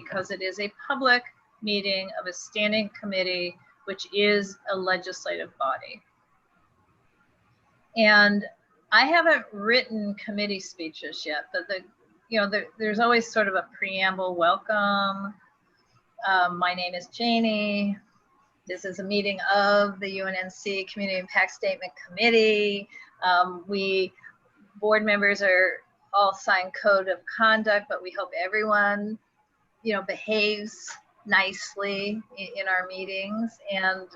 because it is a public meeting of a standing committee, which is a legislative body. And I haven't written committee speeches yet, but there's always sort of a preamble. Welcome. My name is Janie. This is a meeting of the UNNC Community Impact Statement Committee. We board members are all signed code of conduct, but we hope everyone, behaves nicely in our meetings. And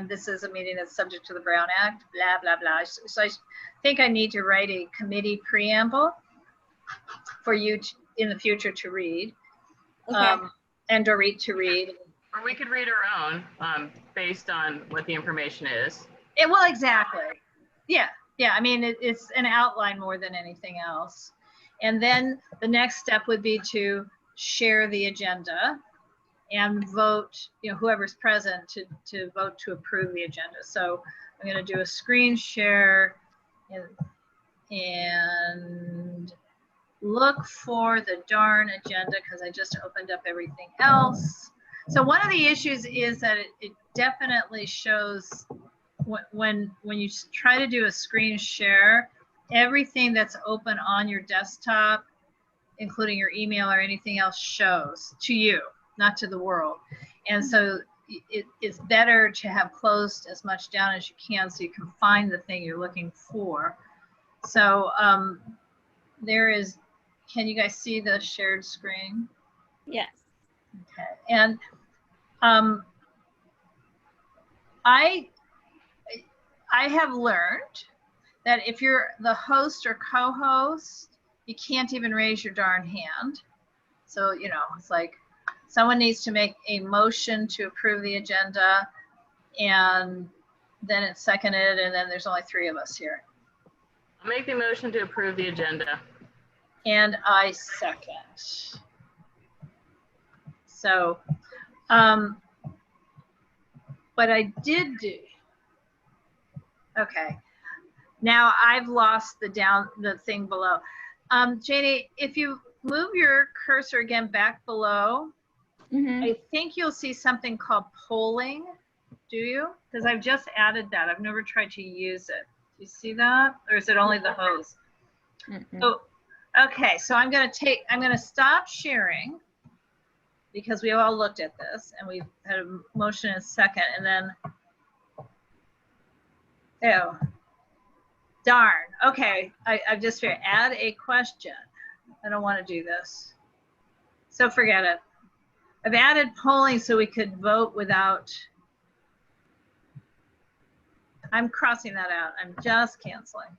this is a meeting that's subject to the Brown Act, blah, blah, blah. So I think I need to write a committee preamble for you in the future to read. Okay. And Dorit to read. Or we could read our own based on what the information is. Well, exactly. Yeah. I mean, it's an outline more than anything else. And then the next step would be to share the agenda and vote, whoever's present to vote to approve the agenda. So I'm going to do a screen share and look for the darn agenda because I just opened up everything else. So one of the issues is that it definitely shows when you try to do a screen share, everything that's open on your desktop, including your email or anything else, shows to you, not to the world. And so it's better to have closed as much down as you can so you can find the thing you're looking for. So there is, can you guys see the shared screen? Yes. Okay. And I have learned that if you're the host or co-host, you can't even raise your darn hand. So, it's like someone needs to make a motion to approve the agenda and then it's seconded and then there's only 3 of us here. I'll make the motion to approve the agenda. And I second. So, what I did do, okay, now I've lost the thing below. Janie, if you move your cursor again back below, I think you'll see something called polling. Do you? Because I've just added that. I've never tried to use it. Do you see that? Or is it only the host? Oh, okay, so I'm gonna stop sharing because we all looked at this and we've had a motion and a second, and then, oh, darn. Okay, I've just figured, add a question. I don't want to do this. So forget it. I've added polling so we could vote without, I'm crossing that out. I'm just canceling.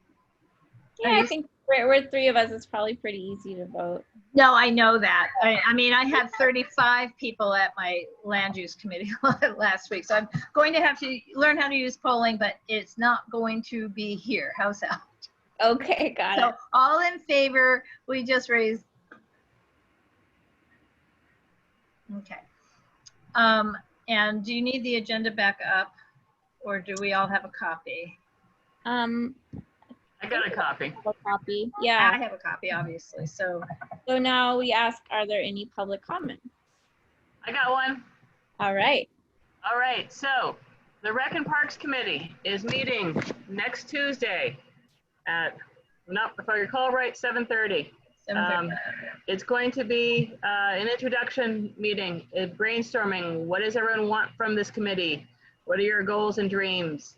Yeah, I think we're 3 of us. It's probably pretty easy to vote. No, I know that. I mean, I had 35 people at my land use committee last week. So I'm going to have to learn how to use polling, but it's not going to be here. How's that? Okay, got it. So all in favor, we just raised. Okay. And do you need the agenda back up or do we all have a copy? I got a copy. Yeah. I have a copy, obviously. So now we ask, are there any public comment? I got one. All right. All right. So the Rec and Parks Committee is meeting next Tuesday at, if I recall right, 7:30. It's going to be an introduction meeting, brainstorming. What does everyone want from this committee? What are your goals and dreams?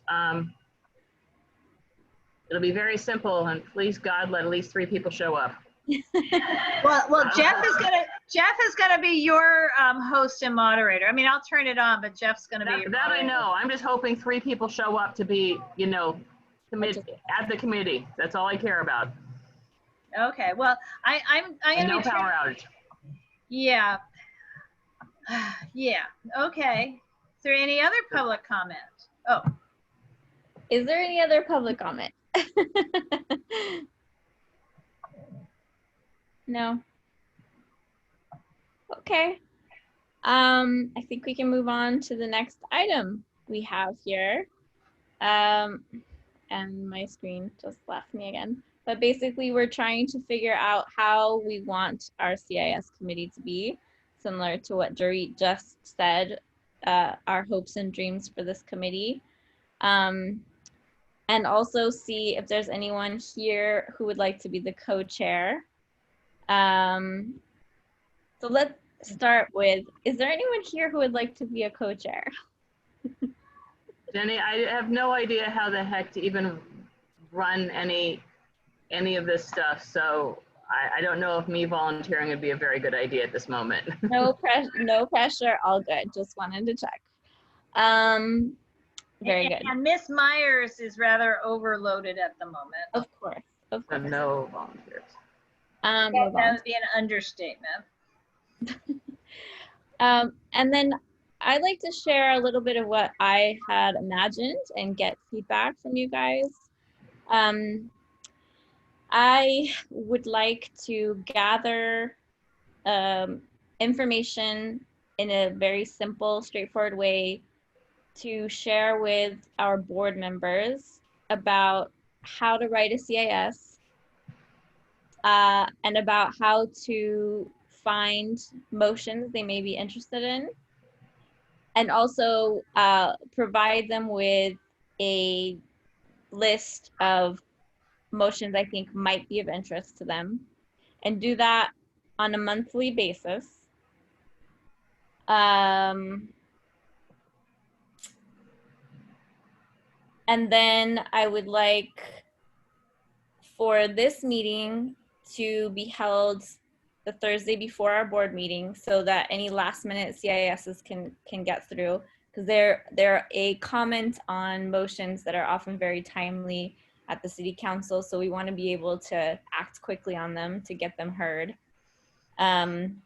It'll be very simple, and please God, let at least 3 people show up. well, Jeff is gonna be your host and moderator. I mean, I'll turn it on, but Jeff's gonna be your that moderator. I know. I'm just hoping 3 people show up to be, at the committee. That's all I care about. Okay. Well, I'm gonna no be power outage. Yeah. Yeah. Okay. Is there any other public comment? Oh. Is there any other public comment? No. Okay. I think we can move on to the next item we have here. And my screen just left me again. But basically, we're trying to figure out how we want our CIS committee to be. similar to what Dorit just said, our hopes and dreams for this committee. And also see if there's anyone here who would like to be the co-chair. So let's start with, is there anyone here who would like to be a co-chair? Jenny, I have no idea how the heck to even run any of this stuff, so I don't know if me volunteering would be a very good idea at this moment. No pressure, all good. Just wanted to check. Very good. And Miss Myers is rather overloaded at the moment. Of course. No volunteers. That would be an understatement. And then I'd like to share a little bit of what I had imagined and get feedback from you guys. I would like to gather information in a very simple, straightforward way to share with our board members about how to write a CIS and about how to find motions they may be interested in, and also provide them with a list of motions I think might be of interest to them, and do that on a monthly basis. And then I would like for this meeting to be held the Thursday before our board meeting so that any last minute CISs can get through, because they're a comment on motions that are often very timely at the city council. So we want to be able to act quickly on them to get them heard. And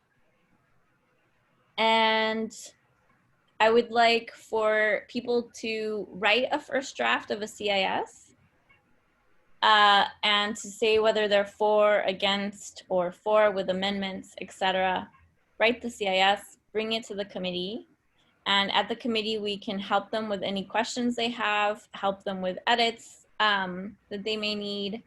I would like for people to write a first draft of a CIS and to say whether they're for, against, or for with amendments, etc. Write the CIS, bring it to the committee. And at the committee, we can help them with any questions they have, help them with edits that they may need.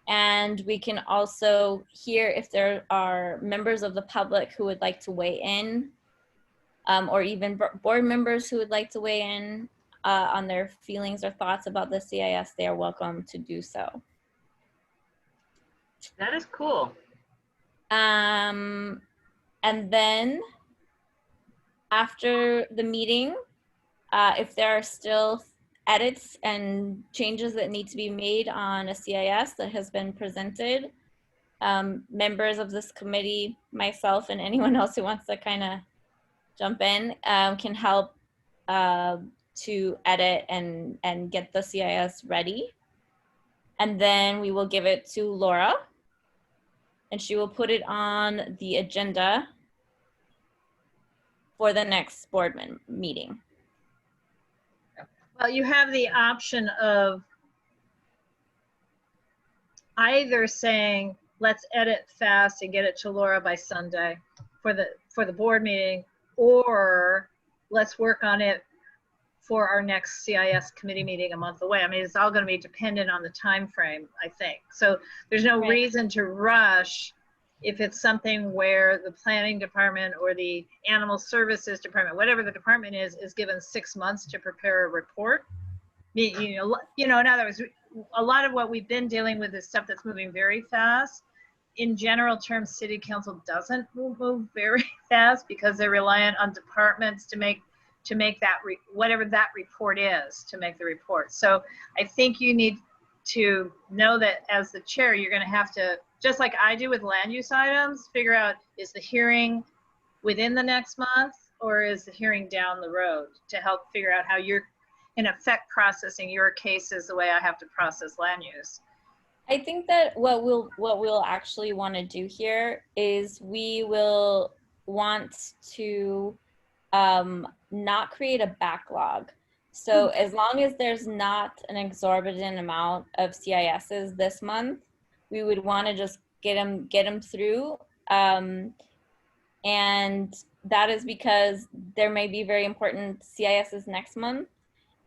And we can also hear if there are members of the public who would like to weigh in, or even board members who would like to weigh in on their feelings or thoughts about the CIS. They are welcome to do so. That is cool. And then after the meeting, if there are still edits and changes that need to be made on a CIS that has been presented, members of this committee, myself, and anyone else who wants to kind of jump in can help to edit and get the CIS ready. And then we will give it to Laura, and she will put it on the agenda for the next board meeting. Well, you have the option of either saying, let's edit fast and get it to Laura by Sunday for the board meeting, or let's work on it for our next CIS committee meeting a month away. I mean, it's all going to be dependent on the time frame, I think. So there's no reason to rush if it's something where the planning department or the animal services department, whatever the department is given 6 months to prepare a report. You know, in other words, a lot of what we've been dealing with is stuff that's moving very fast. In general terms, city council doesn't move very fast because they're reliant on departments to make that whatever that report is, to make the report. So I think you need to know that as the chair, you're going to have to, just like I do with land use items, figure out, is the hearing within the next month or is the hearing down the road, to help figure out how you're in effect processing your cases the way I have to process land use. I think that what we'll actually want to do here is we will want to not create a backlog. So as long as there's not an exorbitant amount of CISs this month, we would want to just get them through. And that is because there may be very important CISs next month.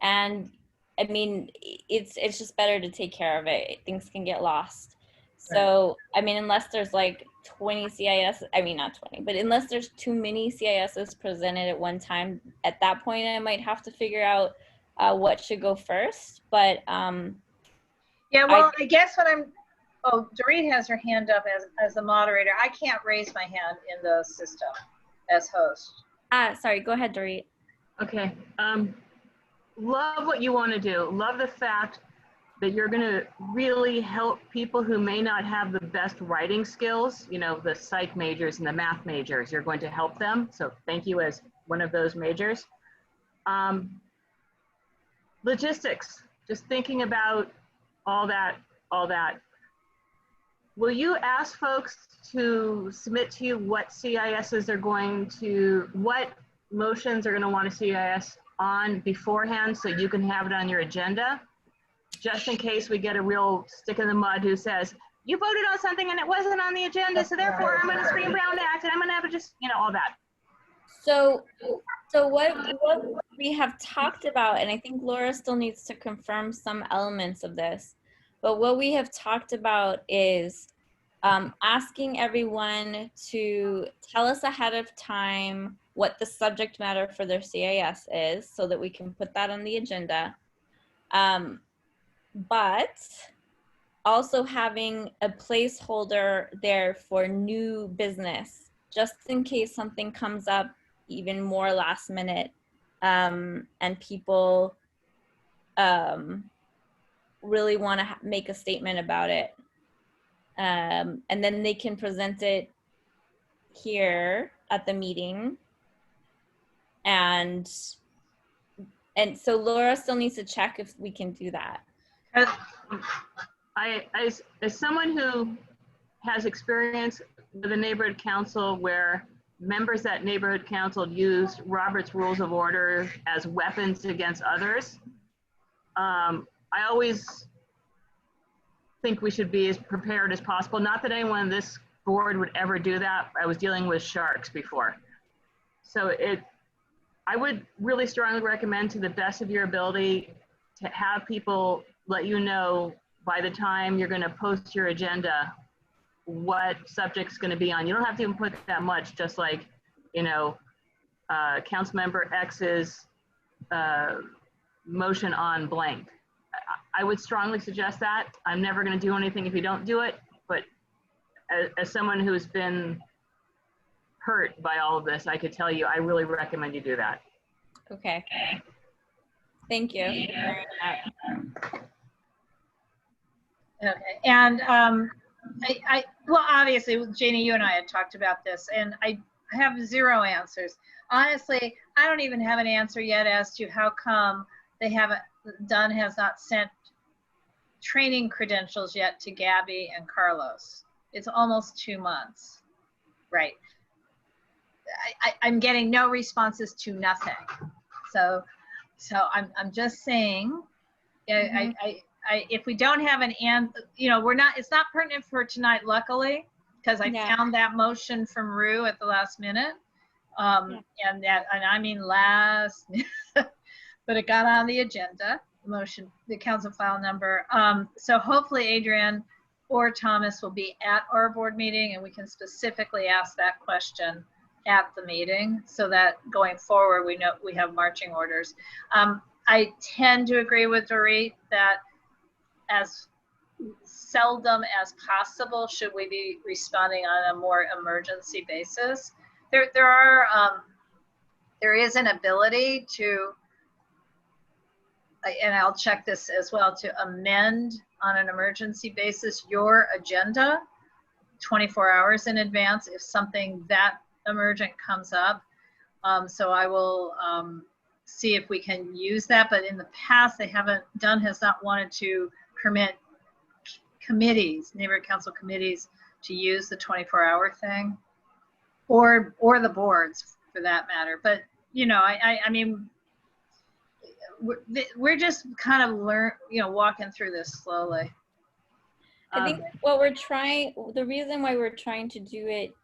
And I mean, it's just better to take care of it. Things can get lost. So, I mean, unless there's like 20 CIS, I mean, not 20, but unless there's too many CISs presented at one time, at that point, I might have to figure out what should go first. But yeah, well, I guess what oh, Dorit has her hand up as the moderator. I can't raise my hand in the system as host. Sorry, go ahead, Dorit. Okay. Love what you want to do. Love the fact that you're going to really help people who may not have the best writing skills, you know, the psych majors and the math majors. You're going to help them. So thank you as one of those majors. Logistics, just thinking about all that. Will you ask folks to submit to you what CISs are going to, what motions are going to want a CIS on beforehand so you can have it on your agenda? Just in case we get a real stick in the mud who says, you voted on something and it wasn't on the agenda, so therefore I'm going to scream Brown Act and I'm going to have to just, you know, all that. So what we have talked about, and I think Laura still needs to confirm some elements of this, but what we have talked about is asking everyone to tell us ahead of time what the subject matter for their CIS is so that we can put that on the agenda. But also having a placeholder there for new business, just in case something comes up even more last minute, and people really want to make a statement about it. And then they can present it here at the meeting. And so Laura still needs to check if we can do that. As someone who has experience with a neighborhood council where members at neighborhood council use Robert's Rules of Order as weapons against others, I always think we should be as prepared as possible. Not that anyone on this board would ever do that. I was dealing with sharks before. So I would really strongly recommend to the best of your ability to have people let you know by the time you're going to post your agenda what subject's going to be on. You don't have to even put that much, just like, you know, council member X's motion on blank. I would strongly suggest that. I'm never going to do anything if you don't do it, but as someone who's been hurt by all of this, I could tell you, I really recommend you do that. Okay. Thank you. Okay, and well, obviously, Janie, you and I had talked about this, and I have zero answers. Honestly, I don't even have an answer yet as to how come they haven't, Dunn has not sent training credentials yet to Gabby and Carlos. It's almost 2 months, right? I'm getting no responses to nothing. So I'm just saying, if we don't have an answer, you know, it's not pertinent for tonight, luckily, because I found that motion from Rue at the last minute. And I mean last minute, but it got on the agenda, motion, the council file number. So hopefully Adrian or Thomas will be at our board meeting and we can specifically ask that question at the meeting so that going forward, we know we have marching orders. I tend to agree with Dorit that as seldom as possible should we be responding on a more emergency basis. There is an ability to, and I'll check this as well, to amend on an emergency basis your agenda 24 hours in advance if something that emergent comes up. So I will see if we can use that, but in the past they haven't, Dunn has not wanted to permit committees, neighborhood council committees, to use the 24-hour thing, or the boards for that matter. But you know, I mean, we're just kind of walking through this slowly. I think what we're trying, the reason why we're trying to do it,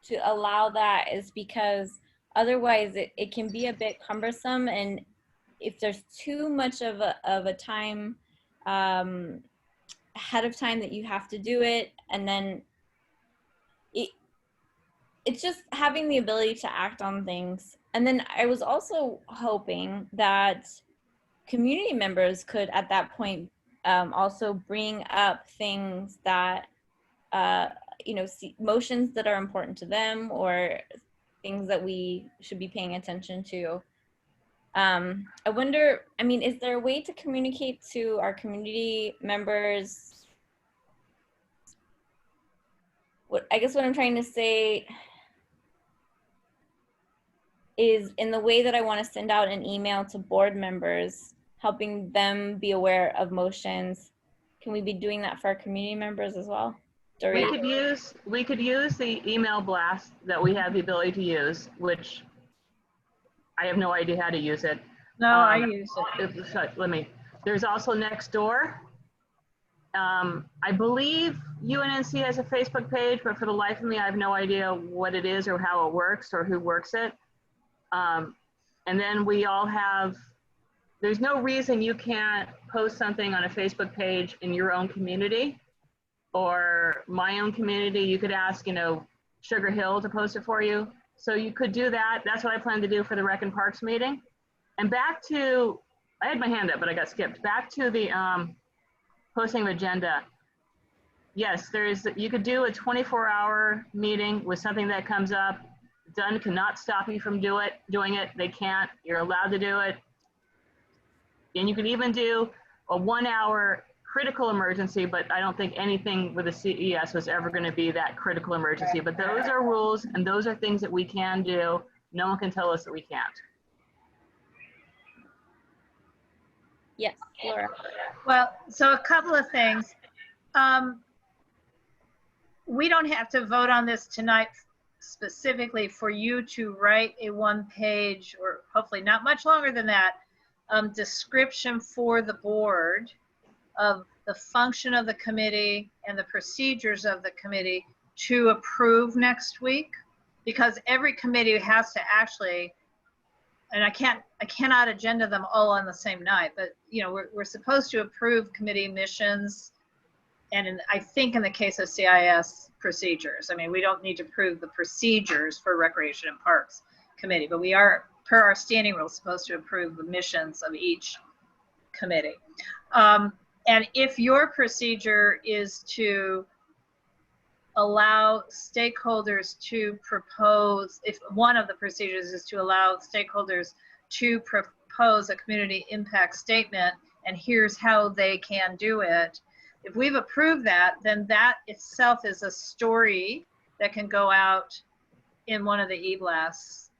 to allow that, is because otherwise it can be a bit cumbersome, and if there's too much of a time ahead of time that you have to do it, and then it's just having the ability to act on things. And then I was also hoping that community members could at that point also bring up things that, you know, motions that are important to them or things that we should be paying attention to. I wonder, I mean, is there a way to communicate to our community members? I guess what I'm trying to say is, in the way that I want to send out an email to board members, helping them be aware of motions, can we be doing that for our community members as well? We could use the email blast that we have the ability to use, which I have no idea how to use it. No, I use it. There's also Nextdoor. I believe UNNC has a Facebook page, but for the life of me, I have no idea what it is or how it works or who works it. And then we all have, there's no reason you can't post something on a Facebook page in your own community or my own community. You could ask, you know, Sugar Hill to post it for you. So you could do that. That's what I plan to do for the Rec and Parks meeting. And back to, I had my hand up, but I got skipped. Back to the posting of agenda. Yes, you could do a 24-hour meeting with something that comes up. Done cannot stop you from doing it. They can't. You're allowed to do it. And you can even do a 1-hour critical emergency, but I don't think anything with a CES was ever going to be that critical emergency. But those are rules, and those are things that we can do. No one can tell us that we can't. Yes, Laura. Well, so a couple of things. We don't have to vote on this tonight specifically for you to write a 1-page, or hopefully not much longer than that, description for the board of the function of the committee and the procedures of the committee to approve next week, because every committee has to actually, and I cannot agenda them all on the same night, but you know, we're supposed to approve committee missions, and I think in the case of CIS, procedures. I mean, we don't need to approve the procedures for Recreation and Parks Committee, but we are, per our standing rules, supposed to approve the missions of each committee. And if your procedure is to allow stakeholders to propose, if one of the procedures is to allow stakeholders to propose a community impact statement, and here's how they can do it, if we've approved that, then that itself is a story that can go out in one of the e-blasts,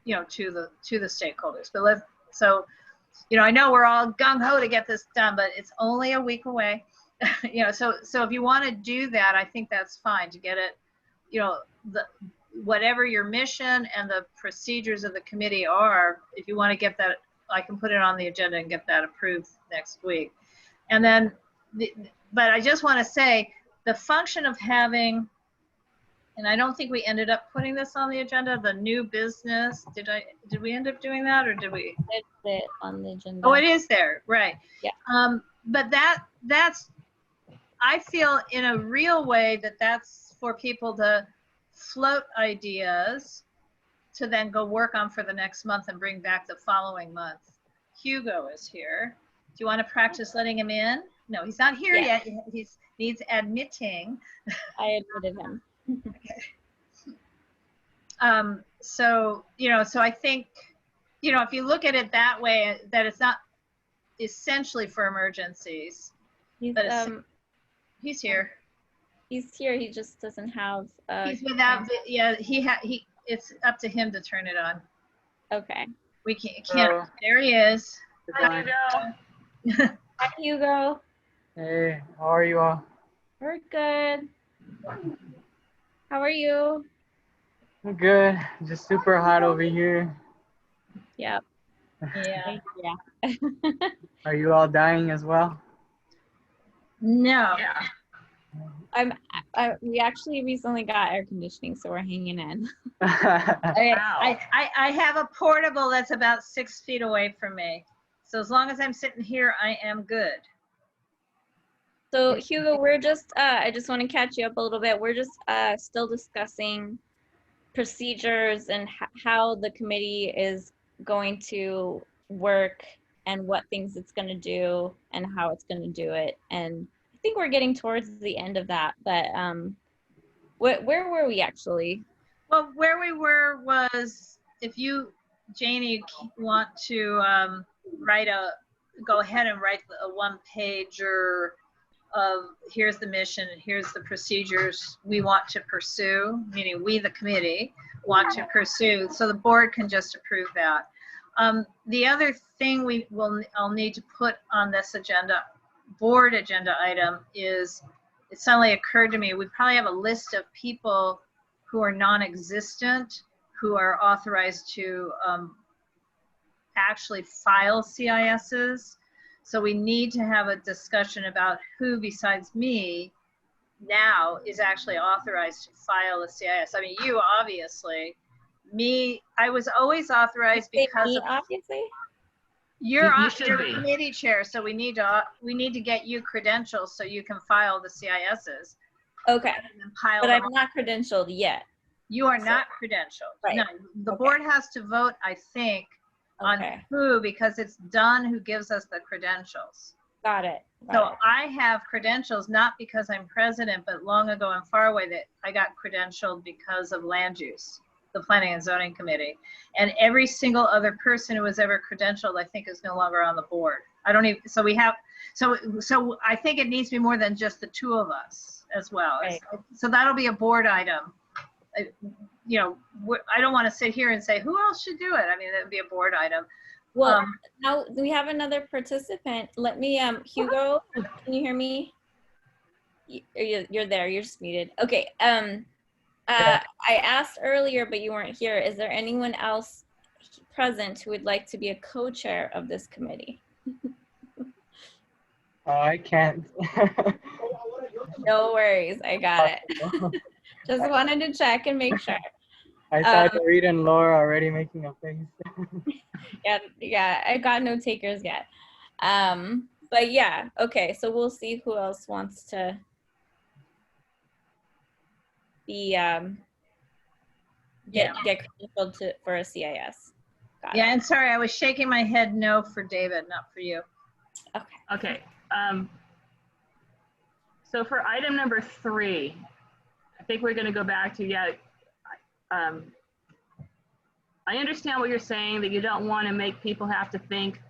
you know, to the stakeholders. But so, you know, I know we're all gung-ho to get this done, but it's only a week away. You know, so if you want to do that, I think that's fine to get it, you know, whatever your mission and the procedures of the committee are, if you want to get that, I can put it on the agenda and get that approved next week. And then, but I just want to say the function of having, and I don't think we ended up putting this on the agenda, the new business. Did we end up doing that, or did we? It's it on the agenda. Oh, it is there, right? Yeah. But that's, I feel in a real way that's for people to float ideas to then go work on for the next month and bring back the following month. Hugo is here. Do you want to practice letting him in? No, he's not here yet. He needs admitting. I admitted him. Okay. So, you know, so I think, you know, if you look at it that way, that it's not essentially for emergencies. He's here. He's here. He just doesn't have. He's without. Yeah, it's up to him to turn it on. Okay. We can't. There he is. Hi, Hugo. Hi, Hugo. Hey, how are you all? We're good. How are you? I'm good. Just super hot over here. Yep. Yeah. Yeah. Are you all dying as well? No. Yeah. We actually recently got air conditioning, so we're hanging in. I have a portable that's about 6 feet away from me. So as long as I'm sitting here, I am good. So Hugo, we're just, I just want to catch you up a little bit. We're just still discussing procedures and how the committee is going to work and what things it's going to do and how it's going to do it. And I think we're getting towards the end of that, but where were we actually? Well, where we were was, if you, Janie, want to go ahead and write a one-pager of here's the mission, here's the procedures we want to pursue, meaning we, the committee, want to pursue, so the board can just approve that. The other thing I'll need to put on this board agenda item is, it suddenly occurred to me, we probably have a list of people who are non-existent, who are authorized to actually file CISs. So we need to have a discussion about who besides me now is actually authorized to file a CIS. I mean, you obviously, me, I was always authorized because of, obviously. You're be committee chair, so we need to get you credentials so you can file the CISs. Okay, but I'm on. not credentialed yet. You are not credentialed. Right. No, the board has to vote, I think, on Okay. who, because it's Dunn who gives us the credentials. Got it. So I have credentials, not because I'm president, but long ago and far away that I got credentialed because of land use, the Planning and Zoning Committee. And every single other person who was ever credentialed, I think, is no longer on the board. I don't even, so we have, so I think it needs to be more than just the two of us as well. Right. So that'll be a board item. You know, I don't want to sit here and say, who else should do it? I mean, it would be a board item. Well, now we have another participant. Let me, Hugo, can you hear me? You're there, you're just muted. Okay, I asked earlier, but you weren't here. Is there anyone else present who would like to be a co-chair of this committee? I can't. No worries, I got it. Just wanted to check and make sure. I saw Rita and Laura already making a face. Yeah, I got no takers yet. But yeah, okay, so we'll see who else wants to be get credentialed for a CIS. Got it. And sorry, I was shaking my head no for David, not for you. Okay. So for item number 3, I think we're going to go back to, I understand what you're saying, that you don't want to make people have to think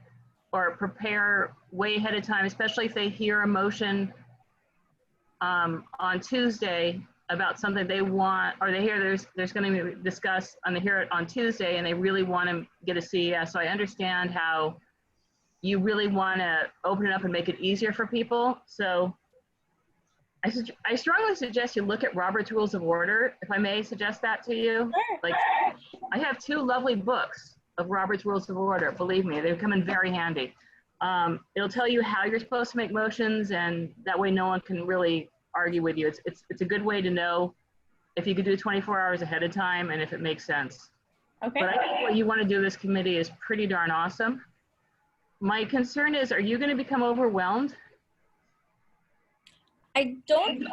or prepare way ahead of time, especially if they hear a motion on Tuesday about something they want, or they hear there's going to be discussed and they hear it on Tuesday and they really want to get a CES. So I understand how you really want to open it up and make it easier for people. So I strongly suggest you look at Robert's Rules of Order, if I may suggest that to you. Sure. Like, I have 2 lovely books of Robert's Rules of Order. Believe me, they come in very handy. It'll tell you how you're supposed to make motions, and that way no one can really argue with you. It's a good way to know if you could do 24 hours ahead of time and if it makes sense. Okay. But I think what you want to do this committee is pretty darn awesome. My concern is, are you going to become overwhelmed? I don't think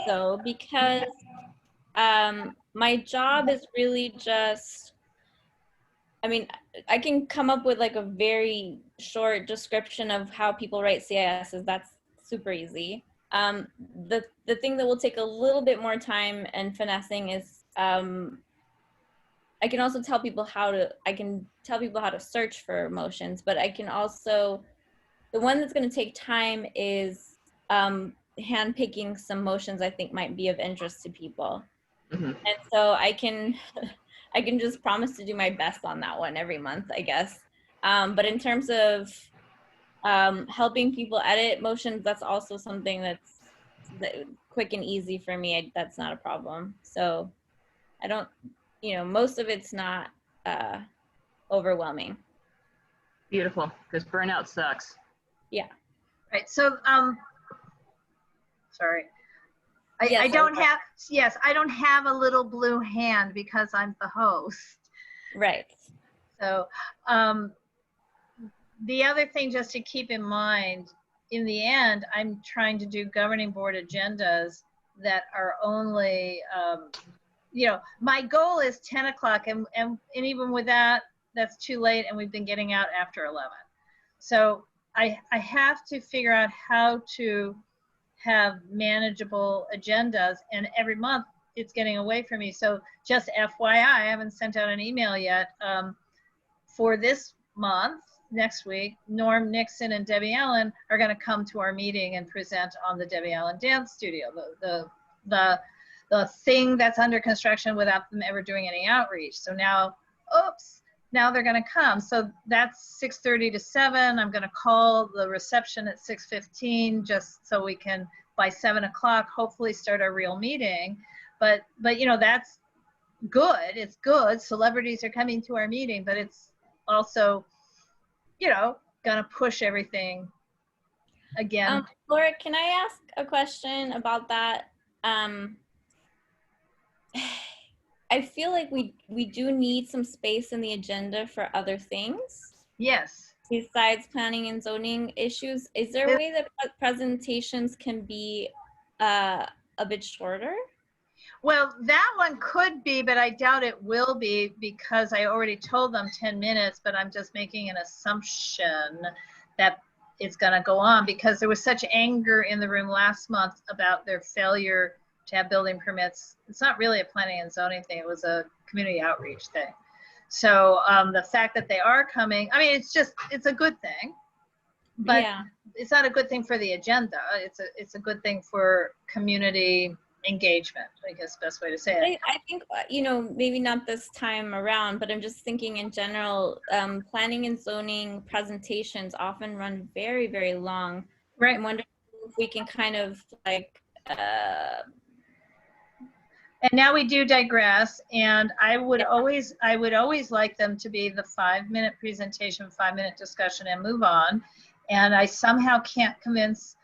so, because my job is really just, I mean, I can come up with like a very short description of how people write CISs. That's super easy. The thing that will take a little bit more time and finessing is I can also tell people how to search for motions, but I can also, the one that's going to take time is handpicking some motions I think might be of interest to people. Mm-hmm. And so I can just promise to do my best on that one every month, I guess. But in terms of helping people edit motions, that's also something that's quick and easy for me. That's not a problem. So I don't, most of it's not overwhelming. Beautiful, because burnout sucks. Yeah. Right. So, sorry. I don't have a little blue hand because I'm the host. Right. So, the other thing just to keep in mind, in the end, I'm trying to do governing board agendas that are only you know, my goal is 10 o'clock, and even with that, that's too late, and we've been getting out after 11. So I have to figure out how to have manageable agendas, and every month it's getting away from me. So just FYI, I haven't sent out an email yet. For this month, next week, Norm Nixon and Debbie Allen are going to come to our meeting and present on the Debbie Allen Dance Studio, the thing that's under construction without them ever doing any outreach. So now, oops, now they're going to come. So that's 6:30 to 7. I'm going to call the reception at 6:15 just so we can, by 7 o'clock, hopefully start our real meeting. But you know, that's good. It's good. Celebrities are coming to our meeting, but it's also, you know, gonna push everything again. Laura, can I ask a question about that? I feel like we do need some space in the agenda for other things. Yes. Besides planning and zoning issues. Is there a way that presentations can be a bit shorter? Well, that one could be, but I doubt it will be, because I already told them 10 minutes, but I'm just making an assumption that it's going to go on, because there was such anger in the room last month about their failure to have building permits. It's not really a planning and zoning thing. It was a community outreach thing. So the fact that they are coming, I mean, it's a good thing, but yeah, it's not a good thing for the agenda. It's a good thing for community engagement, I guess best way to say it. I think, you know, maybe not this time around, but I'm just thinking in general, planning and zoning presentations often run very, very long. Right. I'm wondering if we can kind of like, and now we do digress, and I would always like them to be the 5-minute presentation, 5-minute discussion, and move on. And I somehow can't convince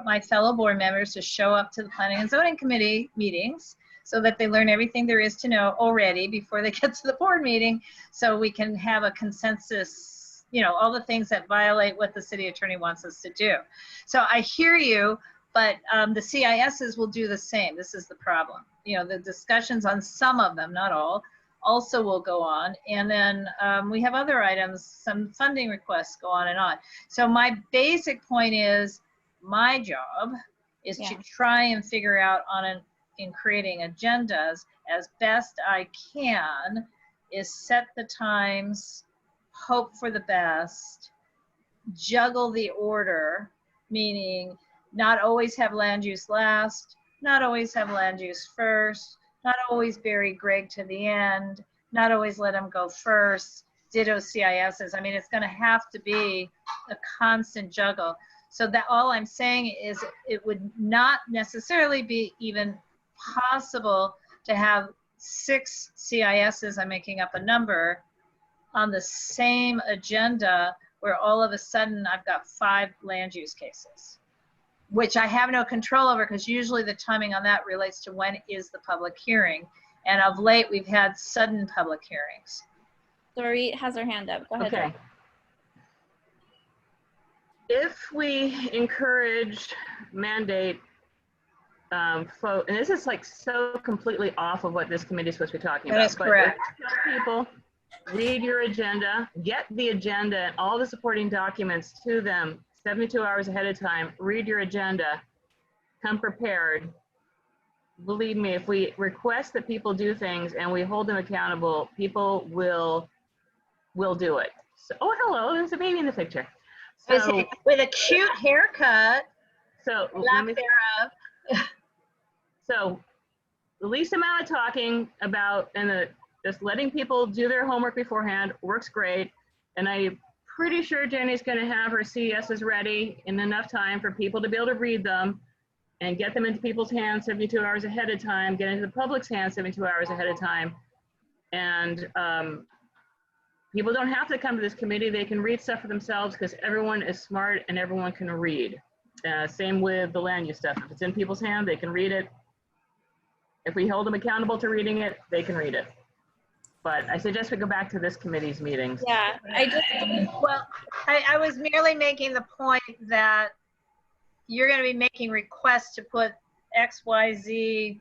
my fellow board members to show up to the Planning and Zoning Committee meetings so that they learn everything there is to know already before they get to the board meeting, so we can have a consensus, you know, all the things that violate what the city attorney wants us to do. So I hear you, but the CISs will do the same. This is the problem. You know, the discussions on some of them, not all, also will go on. And then we have other items, some funding requests go on and on. So my basic point is, my job is to try and figure out in creating agendas as best I can, is set the times, hope for the best, juggle the order, meaning not always have land use last, not always have land use first, not always bury Greg to the end, not always let him go first, ditto CISs. I mean, it's going to have to be a constant juggle. So that all I'm saying is it would not necessarily be even possible to have 6 CISs, I'm making up a number, on the same agenda where all of a sudden I've got 5 land use cases, which I have no control over, because usually the timing on that relates to when is the public hearing. And of late, we've had sudden public hearings. Dorit has her hand up. Go ahead. Okay. If we encourage, mandate, and this is like so completely off of what this committee is supposed to be talking about. That is correct. Tell people, read your agenda, get the agenda and all the supporting documents to them 72 hours ahead of time. Read your agenda, come prepared. Believe me, if we request that people do things and we hold them accountable, people will do it. So, oh, hello, there's a baby in the picture. So, with a cute haircut. So, so the least amount of talking about and just letting people do their homework beforehand works great. And I'm pretty sure Jenny's going to have her CESs ready in enough time for people to be able to read them and get them into people's hands 72 hours ahead of time, get into the public's hands 72 hours ahead of time. And people don't have to come to this committee. They can read stuff for themselves, because everyone is smart and everyone can read. Same with the land use stuff. If it's in people's hands, they can read it. If we hold them accountable to reading it, they can read it. But I suggest we go back to this committee's meetings. Yeah, I was merely making the point that you're going to be making requests to put X, Y, Z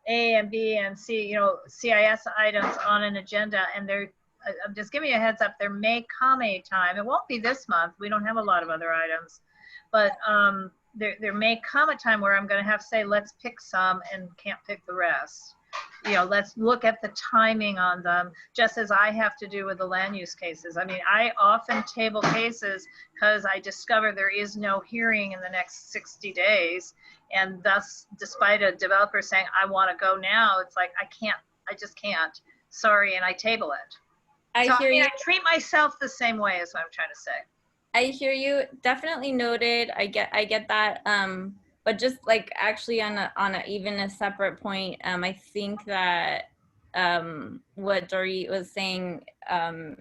A and B and C, you know, CIS items on an agenda, and I'm just giving you a heads up, there may come a time, it won't be this month, we don't have a lot of other items, but there may come a time where I'm going to have to say, let's pick some and can't pick the rest. You know, let's look at the timing on them, just as I have to do with the land use cases. I mean, I often table cases because I discover there is no hearing in the next 60 days. And thus, despite a developer saying, I want to go now, it's like, I just can't. Sorry, and I table it. I treat myself the same way, is what I'm trying to say. I hear you. Definitely noted. I get that. But just like actually on a even a separate point, I think that what Dorit was saying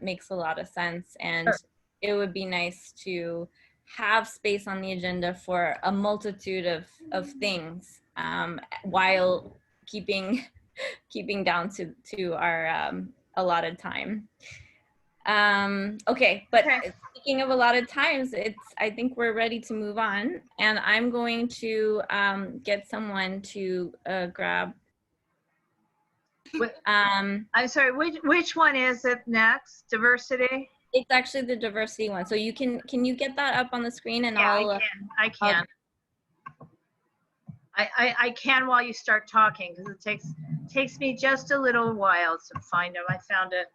makes a lot of sense, and sure. It would be nice to have space on the agenda for a multitude of things while keeping down to our allotted time. Okay, but speaking of a lot of times, I think we're ready to move on, and I'm going to get someone to grab. I'm sorry, which one is it next? Diversity? It's actually the diversity one. So can you get that up on the screen, and yeah, I can. I can while you start talking, because it takes me just a little while to find them. I found it.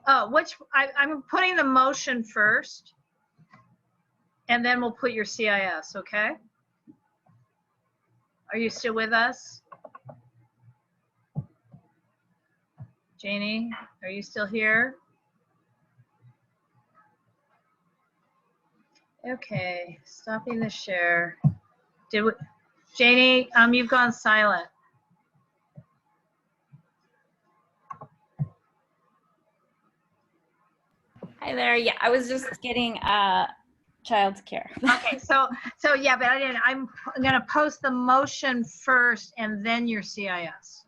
Oh, I'm putting the motion first, and then we'll put your CIS, okay? Are you still with us? Janie, are you still here? Okay, stopping the share. Janie, you've gone silent. Hi there. Yeah, I was just getting childcare. Okay, so yeah, but I'm gonna post the motion first and then your CIS.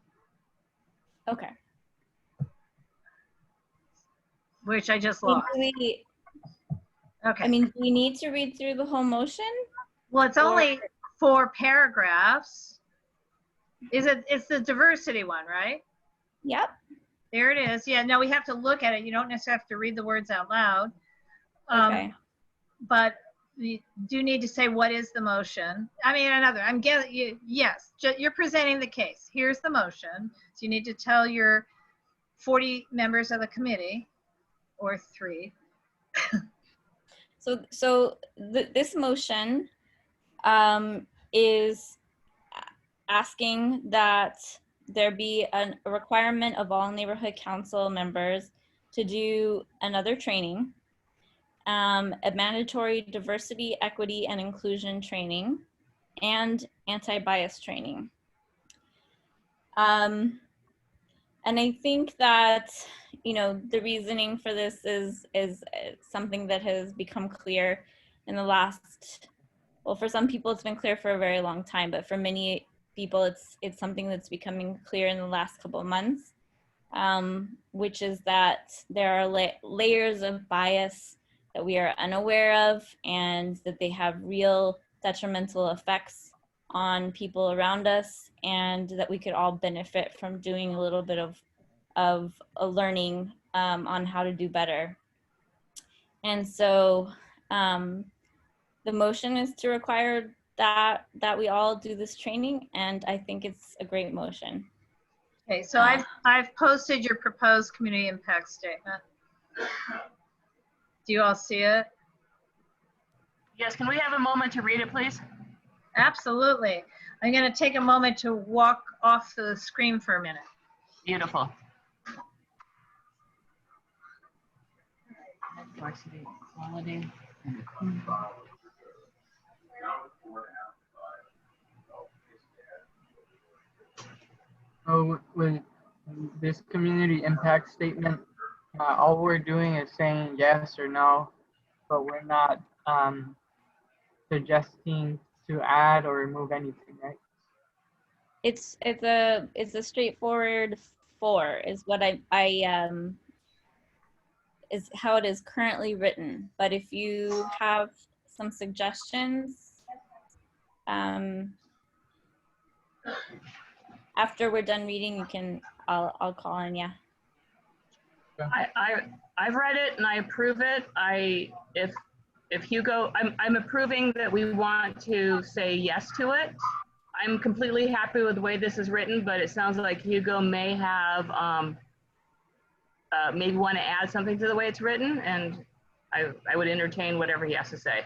Okay. Which I just lost. Okay. I mean, do we need to read through the whole motion? Well, it's only 4 paragraphs. It's the diversity one, right? Yep. There it is. Yeah, no, we have to look at it. You don't necessarily have to read the words out loud. Okay. But you do need to say, what is the motion? I mean, I'm getting you. Yes, you're presenting the case. Here's the motion. So you need to tell your 40 members of the committee, or 3. So this motion is asking that there be a requirement of all neighborhood council members to do another training, a mandatory diversity, equity, and inclusion training, and anti-bias training. And I think that, you know, the reasoning for this is something that has become clear in the last, well, for some people it's been clear for a very long time, but for many people it's something that's becoming clear in the last couple of months, which is that there are layers of bias that we are unaware of, and that they have real detrimental effects on people around us, and that we could all benefit from doing a little bit of a learning on how to do better. And so the motion is to require that we all do this training, and I think it's a great motion. Okay, so I've posted your proposed community impact statement. Do you all see it? Yes, can we have a moment to read it, please? Absolutely. I'm going to take a moment to walk off the screen for a minute. Beautiful. Varsity quality. So with this community impact statement, all we're doing is saying yes or no, but we're not suggesting to add or remove anything, right? It's a straightforward 4 is what is how it is currently written. But if you have some suggestions, After we're done reading, you can, I'll call in, yeah. I've read it and I approve it. If Hugo, I'm approving that we want to say yes to it. I'm completely happy with the way this is written, but it sounds like Hugo may have, maybe want to add something to the way it's written, and I would entertain whatever he has to say.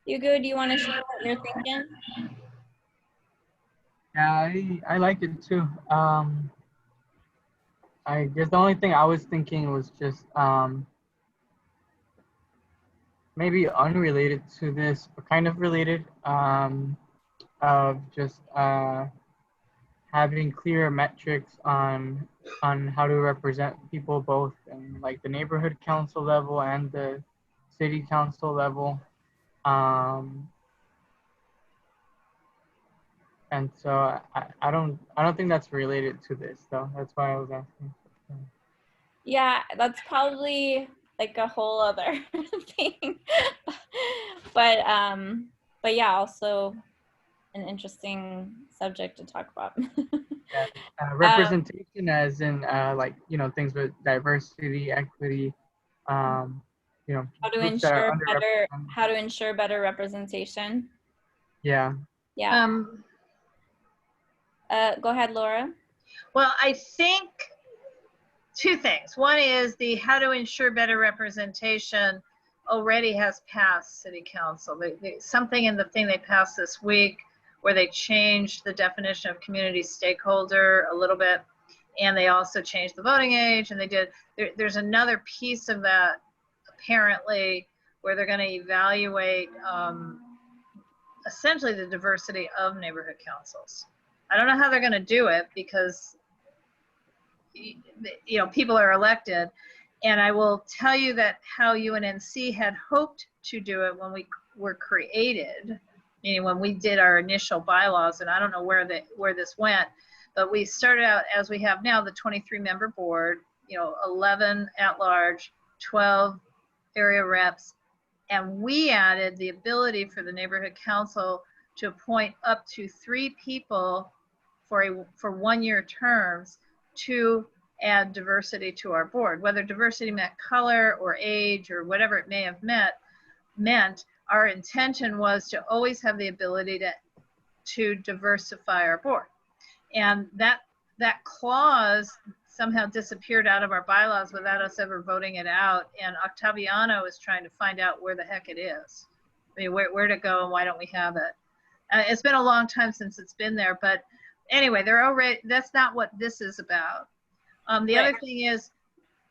Hugo, do you want to share what you're thinking? Yeah, I like it too. I guess the only thing I was thinking was just maybe unrelated to this, but kind of related, of just having clear metrics on how to represent people both in like the neighborhood council level and the city council level. And so I don't think that's related to this though. That's why I was asking. Yeah, that's probably like a whole other thing. but yeah, also an interesting subject to talk about. Yeah, representation as in like, you know, things with diversity, equity, you know, how to groups that are ensure better representation. Yeah. Yeah. Go ahead, Laura. Well, I think two things. One is the how to ensure better representation already has passed city council. Something in the thing they passed this week where they changed the definition of community stakeholder a little bit, and they also changed the voting age, and they did, there's another piece of that apparently where they're going to evaluate essentially the diversity of neighborhood councils. I don't know how they're going to do it because, you know, people are elected. And I will tell you that how UNNC had hoped to do it when we were created, meaning when we did our initial bylaws, and I don't know where this went, but we started out as we have now, the 23-member board, you know, 11 at large, 12 area reps, and we added the ability for the neighborhood council to appoint up to 3 people for 1-year terms to add diversity to our board. Whether diversity meant color or age or whatever it may have meant, our intention was to always have the ability to diversify our board. And that clause somehow disappeared out of our bylaws without us ever voting it out. And Octaviano is trying to find out where the heck it is. I mean, where to go and why don't we have it? It's been a long time since it's been there, but anyway, that's not what this is about. The Right. other thing is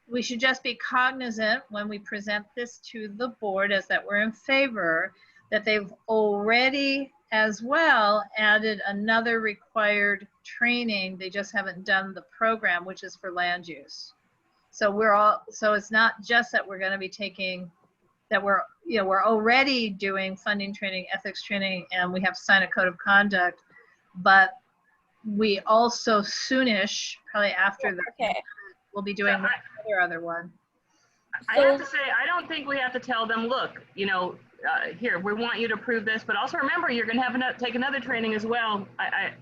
we should just be cognizant when we present this to the board as that we're in favor, that they've already as well added another required training. They just haven't done the program, which is for land use. So so it's not just that we're going to be taking, that we're already doing funding training, ethics training, and we have to sign a code of conduct, but we also soonish, probably after we'll be doing other one. I have to say, I don't think we have to tell them, look, you know, here, we want you to prove this, but also remember, you're going to have take another training as well.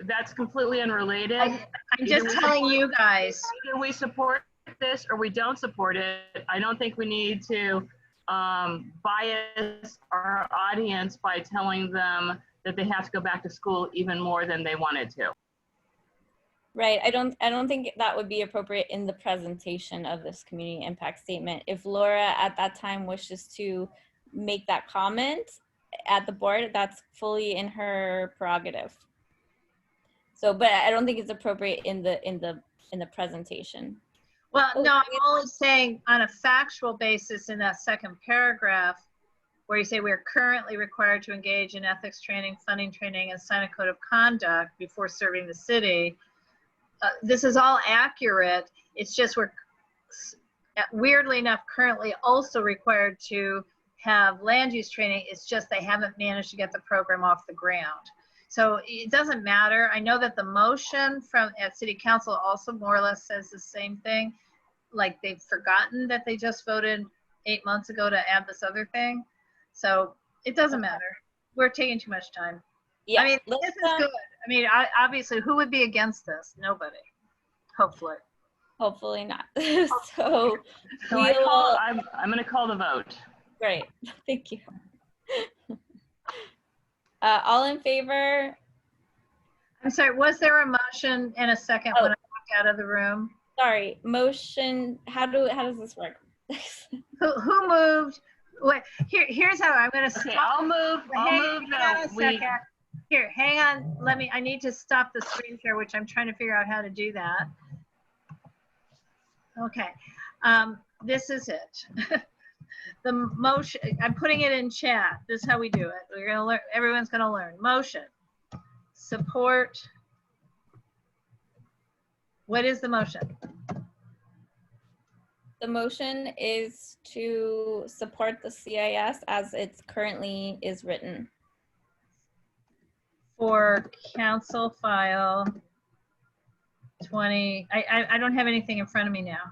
That's completely unrelated. I'm just telling you guys. Either we support this or we don't support it. I don't think we need to bias our audience by telling them that they have to go back to school even more than they wanted to. Right. I don't think that would be appropriate in the presentation of this community impact statement. If Laura at that time wishes to make that comment at the board, that's fully in her prerogative. So, but I don't think it's appropriate in the presentation. Well, no, I'm only saying on a factual basis in that second paragraph where you say we are currently required to engage in ethics training, funding training, and sign a code of conduct before serving the city. This is all accurate. It's just we're weirdly enough currently also required to have land use training. It's just they haven't managed to get the program off the ground. So it doesn't matter. I know that the motion at City Council also more or less says the same thing. Like they've forgotten that they just voted 8 months ago to add this other thing. So it doesn't matter. We're taking too much time. Yeah, I mean, this is good. I mean, obviously, who would be against this? Nobody, hopefully. Hopefully not. So So I'm going to call the vote. great. Thank you. All in favor? I'm sorry, was there a motion and a second when I walked out of the room? Sorry, motion. How does this work? Who moved? Wait, here's how I'm going to Okay, stop. I'll move Hang on no. a second. Here, hang on. I need to stop the screen share, which I'm trying to figure out how to do that. Okay, this is it. The motion, I'm putting it in chat. This is how we do it. We're gonna learn, everyone's gonna learn. Motion, support. What is the motion? The motion is to support the CIS as it's currently is written. For council file 20, I don't have anything in front of me now.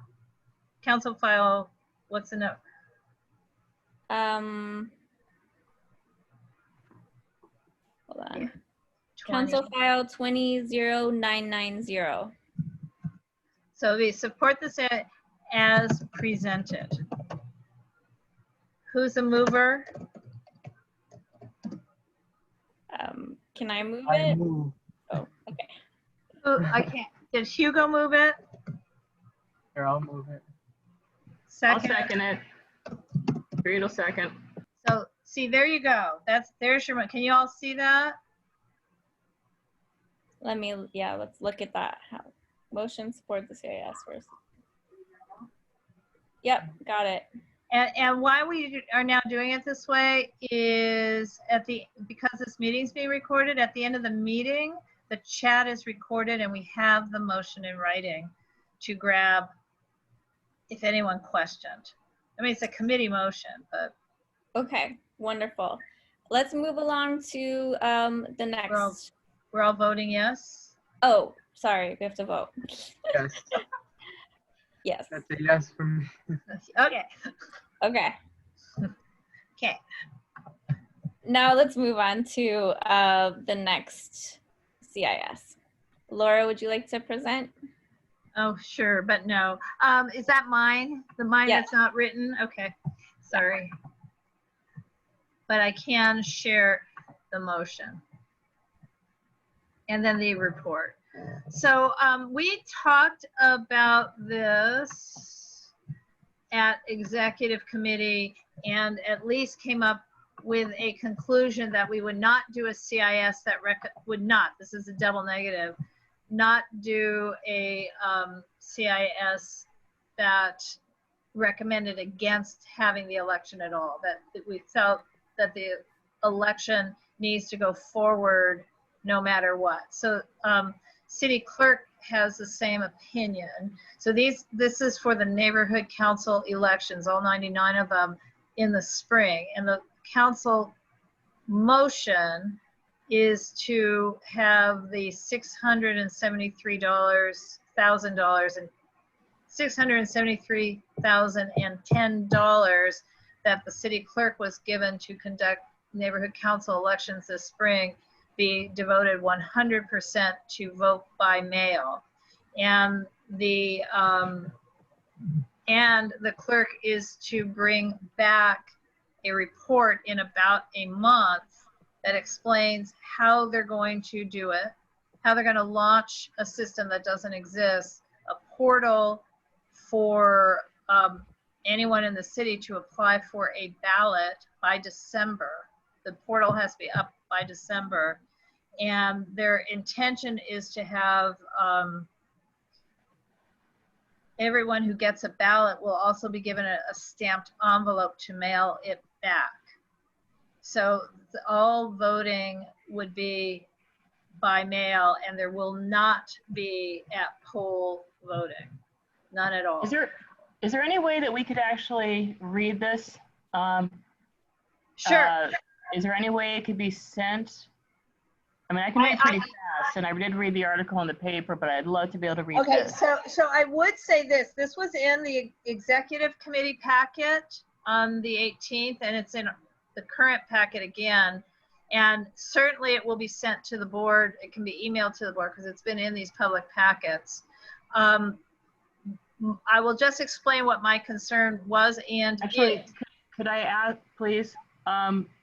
Council file, what's the note? Hold on. Yeah. Council file 200990. So we support this as presented. Who's the mover? Can I move I it? move. Oh, okay. I can't. Did Hugo move it? Here, I'll move it. I'll Second. second it. Reed will second. So see, there you go. There's your, can you all see that? Let's look at that. Motion support the CIS first. Yep, got it. And why we are now doing it this way is because this meeting's being recorded, at the end of the meeting, the chat is recorded and we have the motion in writing to grab if anyone questioned. I mean, it's a committee motion, but. Okay, wonderful. Let's move along to the next. We're all voting yes? Oh, sorry, we have to vote. Yes. Yes. That's a yes for me. Okay. Okay. Okay. Now let's move on to the next CIS. Laura, would you like to present? Oh, sure, but no. Is that mine? The mine Yes. that's not written? Okay, sorry. But I can share the motion. And then the report. So we talked about this at executive committee and at least came up with a conclusion that we would not do a CIS that this is a double negative, not do a CIS that recommended against having the election at all, that we felt that the election needs to go forward no matter what. So city clerk has the same opinion. So this is for the neighborhood council elections, all 99 of them in the spring. And the council motion is to have the $673,010 that the city clerk was given to conduct neighborhood council elections this spring be devoted 100% to vote by mail. And the clerk is to bring back a report in about a month that explains how they're going to do it, how they're going to launch a system that doesn't exist, a portal for anyone in the city to apply for a ballot by December. The portal has to be up by December. And their intention is to have everyone who gets a ballot will also be given a stamped envelope to mail it back. So all voting would be by mail and there will not be at poll voting, none at all. Is there any way that we could actually read this? Sure. Is there any way it could be sent? I mean, I can read pretty fast, and I did read the article in the paper, but I'd love to be able to read this. So I would say this was in the executive committee packet on the 18th, and it's in the current packet again. And certainly it will be sent to the board. It can be emailed to the board because it's been in these public packets. I will just explain what my concern was and Actually, is. could I add, please?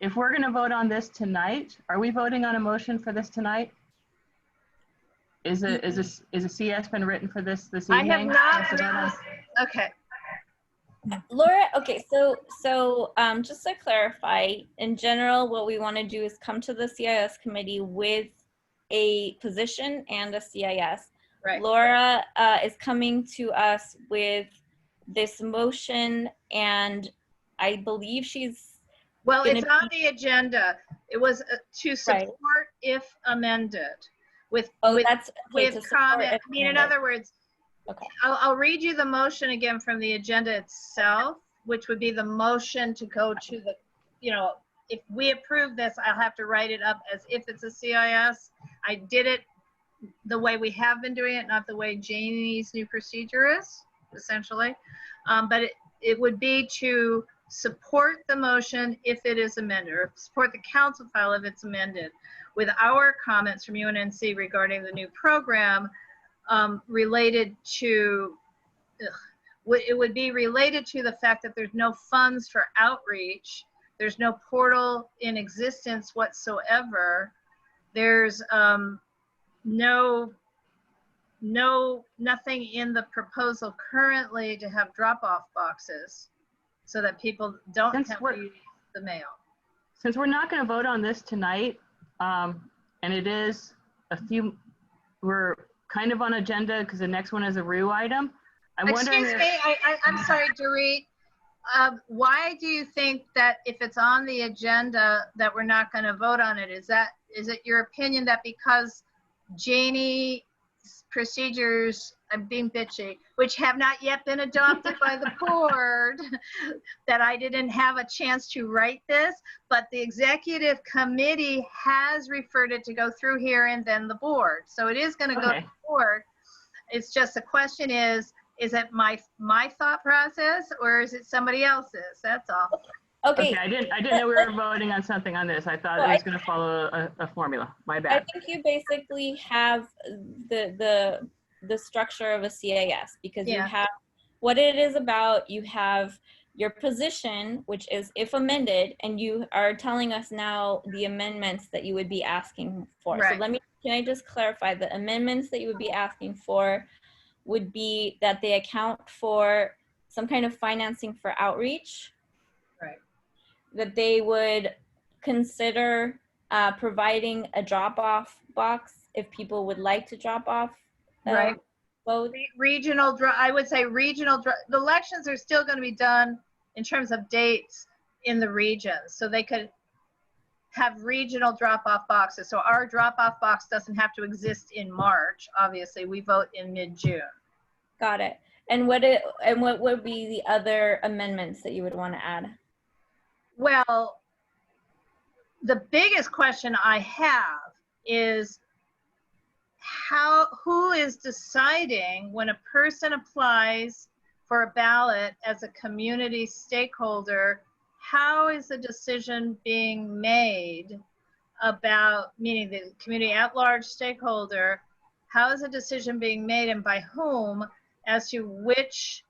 If we're going to vote on this tonight, are we voting on a motion for this tonight? Is a CS been written for this I evening? have not written, okay. Laura, okay, so just to clarify, in general, what we want to do is come to the CIS committee with a position and a CIS. Right. Laura is coming to us with this motion, and I believe she's Well, gonna it's on the agenda. It was to support if amended with, that's okay, with comment. I mean, in other words, okay. I'll read you the motion again from the agenda itself, which would be the motion to go to the, you know, if we approve this, I'll have to write it up as if it's a CIS. I did it the way we have been doing it, not the way Janie's new procedure is, essentially. But it would be to support the motion if it is amended, or support the council file if it's amended, with our comments from UNNC regarding the new program related to, it would be related to the fact that there's no funds for outreach, there's no portal in existence whatsoever, there's nothing in the proposal currently to have drop-off boxes so that people don't have to use the mail. Since we're not going to vote on this tonight, and it is we're kind of on agenda because the next one is a RU item. Excuse me, I'm sorry, Dorit. Why do you think that if it's on the agenda that we're not going to vote on it? Is it your opinion that because Janie's procedures, I'm being bitchy, which have not yet been adopted by the board, that I didn't have a chance to write this, but the executive committee has referred it to go through here and then the board. So it is going to go to the board. It's just the question is it my thought process or is it somebody else's? That's all. Okay. I didn't know we were voting on something on this. I thought it was going to follow a formula. My bad. I think you basically have the structure of a CIS because you have what it is about. You have your position, which is if amended, and you are telling us now the amendments that you would be asking for. Right. So can I just clarify the amendments that you would be asking for would be that they account for some kind of financing for outreach. Right. That they would consider providing a drop-off box if people would like to drop off. Right. Both. Regional, I would say regional, the elections are still going to be done in terms of dates in the regions. So they could have regional drop-off boxes. So our drop-off box doesn't have to exist in March. Obviously, we vote in mid-June. Got it. And what would be the other amendments that you would want to add? Well, the biggest question I have is who is deciding when a person applies for a ballot as a community stakeholder, how is the decision being made about, meaning the community at large stakeholder, how is a decision being made and by whom as to which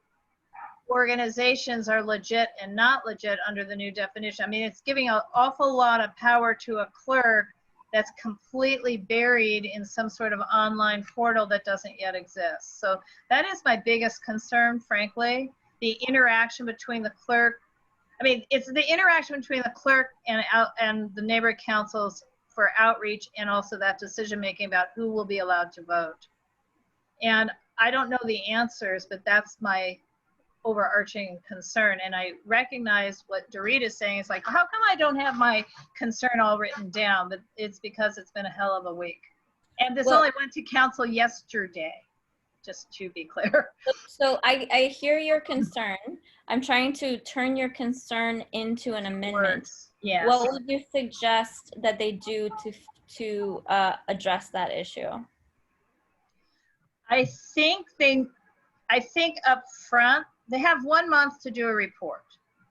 organizations are legit and not legit under the new definition? I mean, it's giving an awful lot of power to a clerk that's completely buried in some sort of online portal that doesn't yet exist. So that is my biggest concern, frankly, the interaction between the clerk. I mean, it's the interaction between the clerk and the neighborhood councils for outreach and also that decision-making about who will be allowed to vote. And I don't know the answers, but that's my overarching concern. And I recognize what Dorit is saying. It's like, how come I don't have my concern all written down? But it's because it's been a hell of a week. And this only went to council yesterday, just to be clear. So I hear your concern. I'm trying to turn your concern into an amendment. Yes. What would you suggest that they do to address that issue? I think up front, they have 1 month to do a report.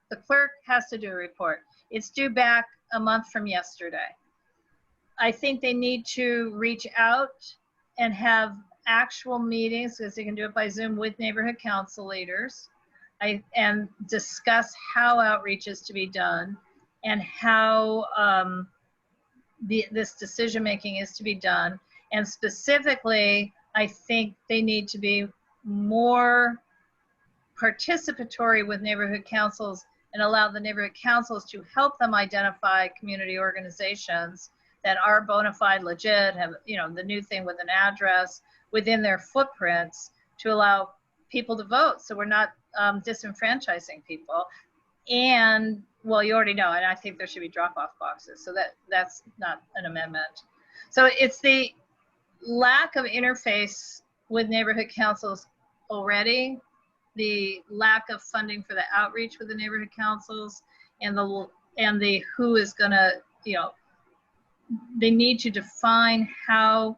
The clerk has to do a report. It's due back a month from yesterday. I think they need to reach out and have actual meetings, because they can do it by Zoom, with neighborhood council leaders, and discuss how outreach is to be done and how this decision making is to be done. And specifically, I think they need to be more participatory with neighborhood councils and allow the neighborhood councils to help them identify community organizations that are bona fide, legit, have, you know, the new thing with an address within their footprints to allow people to vote. So we're not disenfranchising people. And, well, you already know, and I think there should be drop-off boxes. So that's not an amendment. So it's the lack of interface with neighborhood councils already, the lack of funding for the outreach with the neighborhood councils, and the who is gonna, you know, they need to define how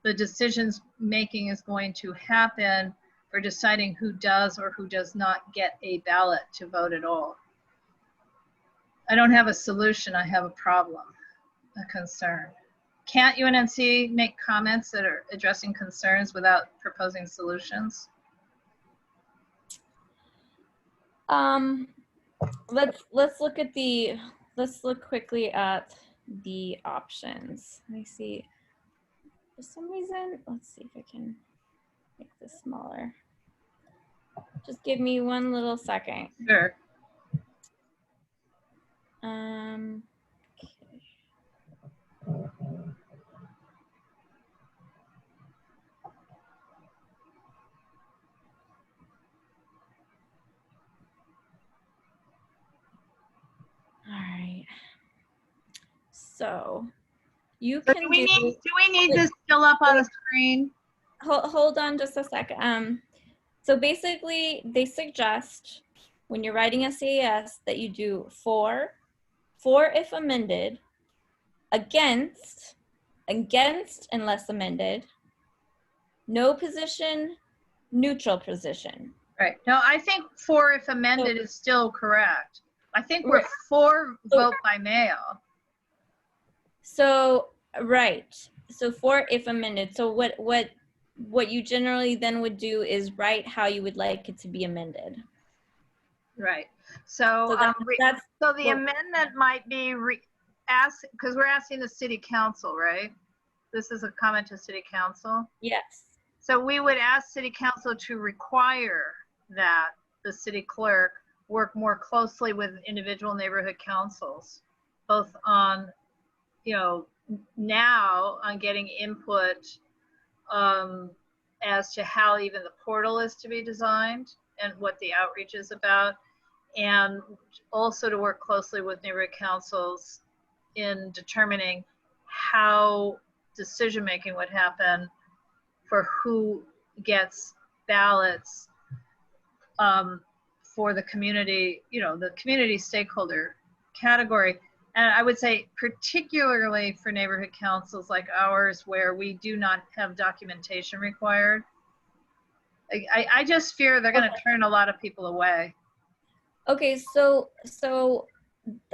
the decisions making is going to happen for deciding who does or who does not get a ballot to vote at all. I don't have a solution, I have a problem, a concern. Can't UNNC make comments that are addressing concerns without proposing solutions? Let's look quickly at the options. Let me see. For some reason, let's see if I can make this smaller. Just give me one little second. Sure. Okay. All right. So you So can do we need this still up on the screen? Hold on just a second. So basically, they suggest when you're writing a CAS that you do for if amended, against unless amended, no position, neutral position. Right. No, I think for if amended is still correct. I think we're for vote by mail. So, right. So for if amended. So what you generally then would do is write how you would like it to be amended. Right. So, so the amendment might be because we're asking the city council, right? This is a comment to city council. Yes. So we would ask city council to require that the city clerk work more closely with individual neighborhood councils, both on, you know, now on getting input as to how even the portal is to be designed and what the outreach is about, and also to work closely with neighborhood councils in determining how decision-making would happen for who gets ballots for the community, you know, the community stakeholder category. And I would say particularly for neighborhood councils like ours, where we do not have documentation required. I just fear they're going to turn a lot of people away. Okay, so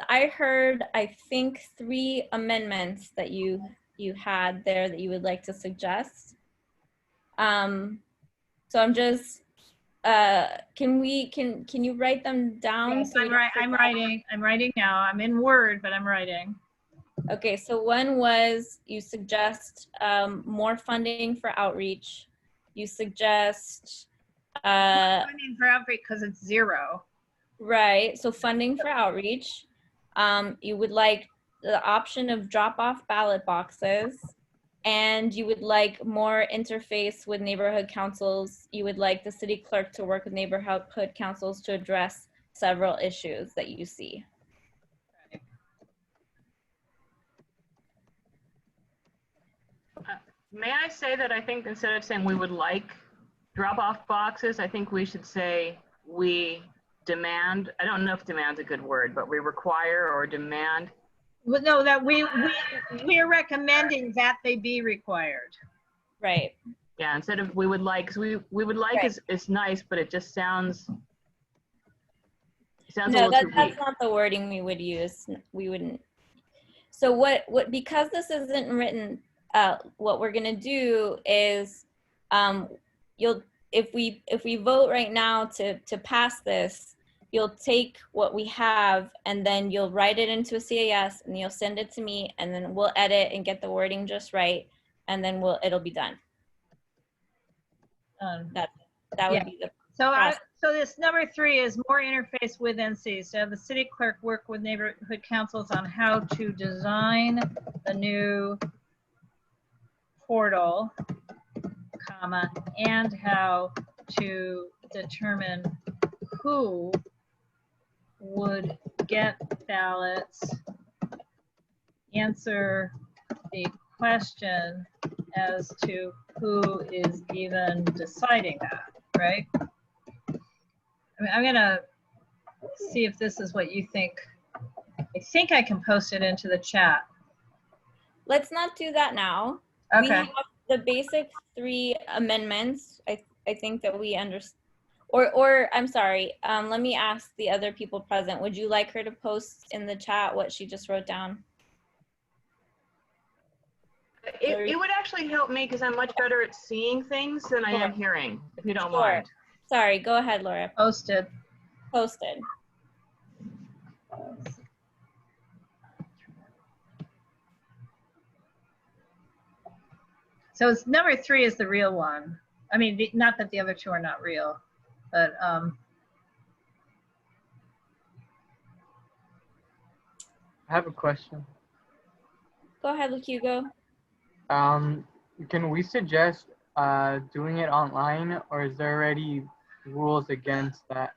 I heard, I think, 3 amendments that you had there that you would like to suggest. So I'm just, can you write them down? Yes, so I'm writing now. I'm in Word, but I'm writing. Okay, so one was you suggest more funding for outreach. You suggest funding for outreach because it's 0. Right, so funding for outreach. You would like the option of drop-off ballot boxes, and you would like more interface with neighborhood councils. You would like the city clerk to work with neighborhood councils to address several issues that you see. May I say that I think instead of saying we would like drop-off boxes, I think we should say we demand, I don't know if demand's a good word, but we require or demand. Well, no, that we're recommending that they be required. Right. Yeah, instead of we would like, because we would like Right. is nice, but it just sounds a No, little too that's weak. not the wording we would use. We wouldn't. So because this isn't written, what we're gonna do is, if we vote right now to pass this, you'll take what we have and then you'll write it into a CAS and you'll send it to me, and then we'll edit and get the wording just right, and then it'll be done. That would be the process. So this number 3 is more interface with NC. So have the city clerk work with neighborhood councils on how to design the new portal, comma, and how to determine who would get ballots, answer the question as to who is even deciding that, right? I mean, I'm gonna see if this is what you think. I think I can post it into the chat. Let's not do that now. Okay. We have the basic 3 amendments. I think that we understand. Or I'm sorry. Let me ask the other people present. Would you like her to post in the chat what she just wrote down? It would actually help me because I'm much better at seeing things than I am hearing, if you don't mind. Sorry, go ahead, Laura. Posted. Posted. So it's number 3 is the real one. I mean, not that the other 2 are not real, but I have a question. Go ahead, Hugo. Can we suggest doing it online, or is there already rules against that?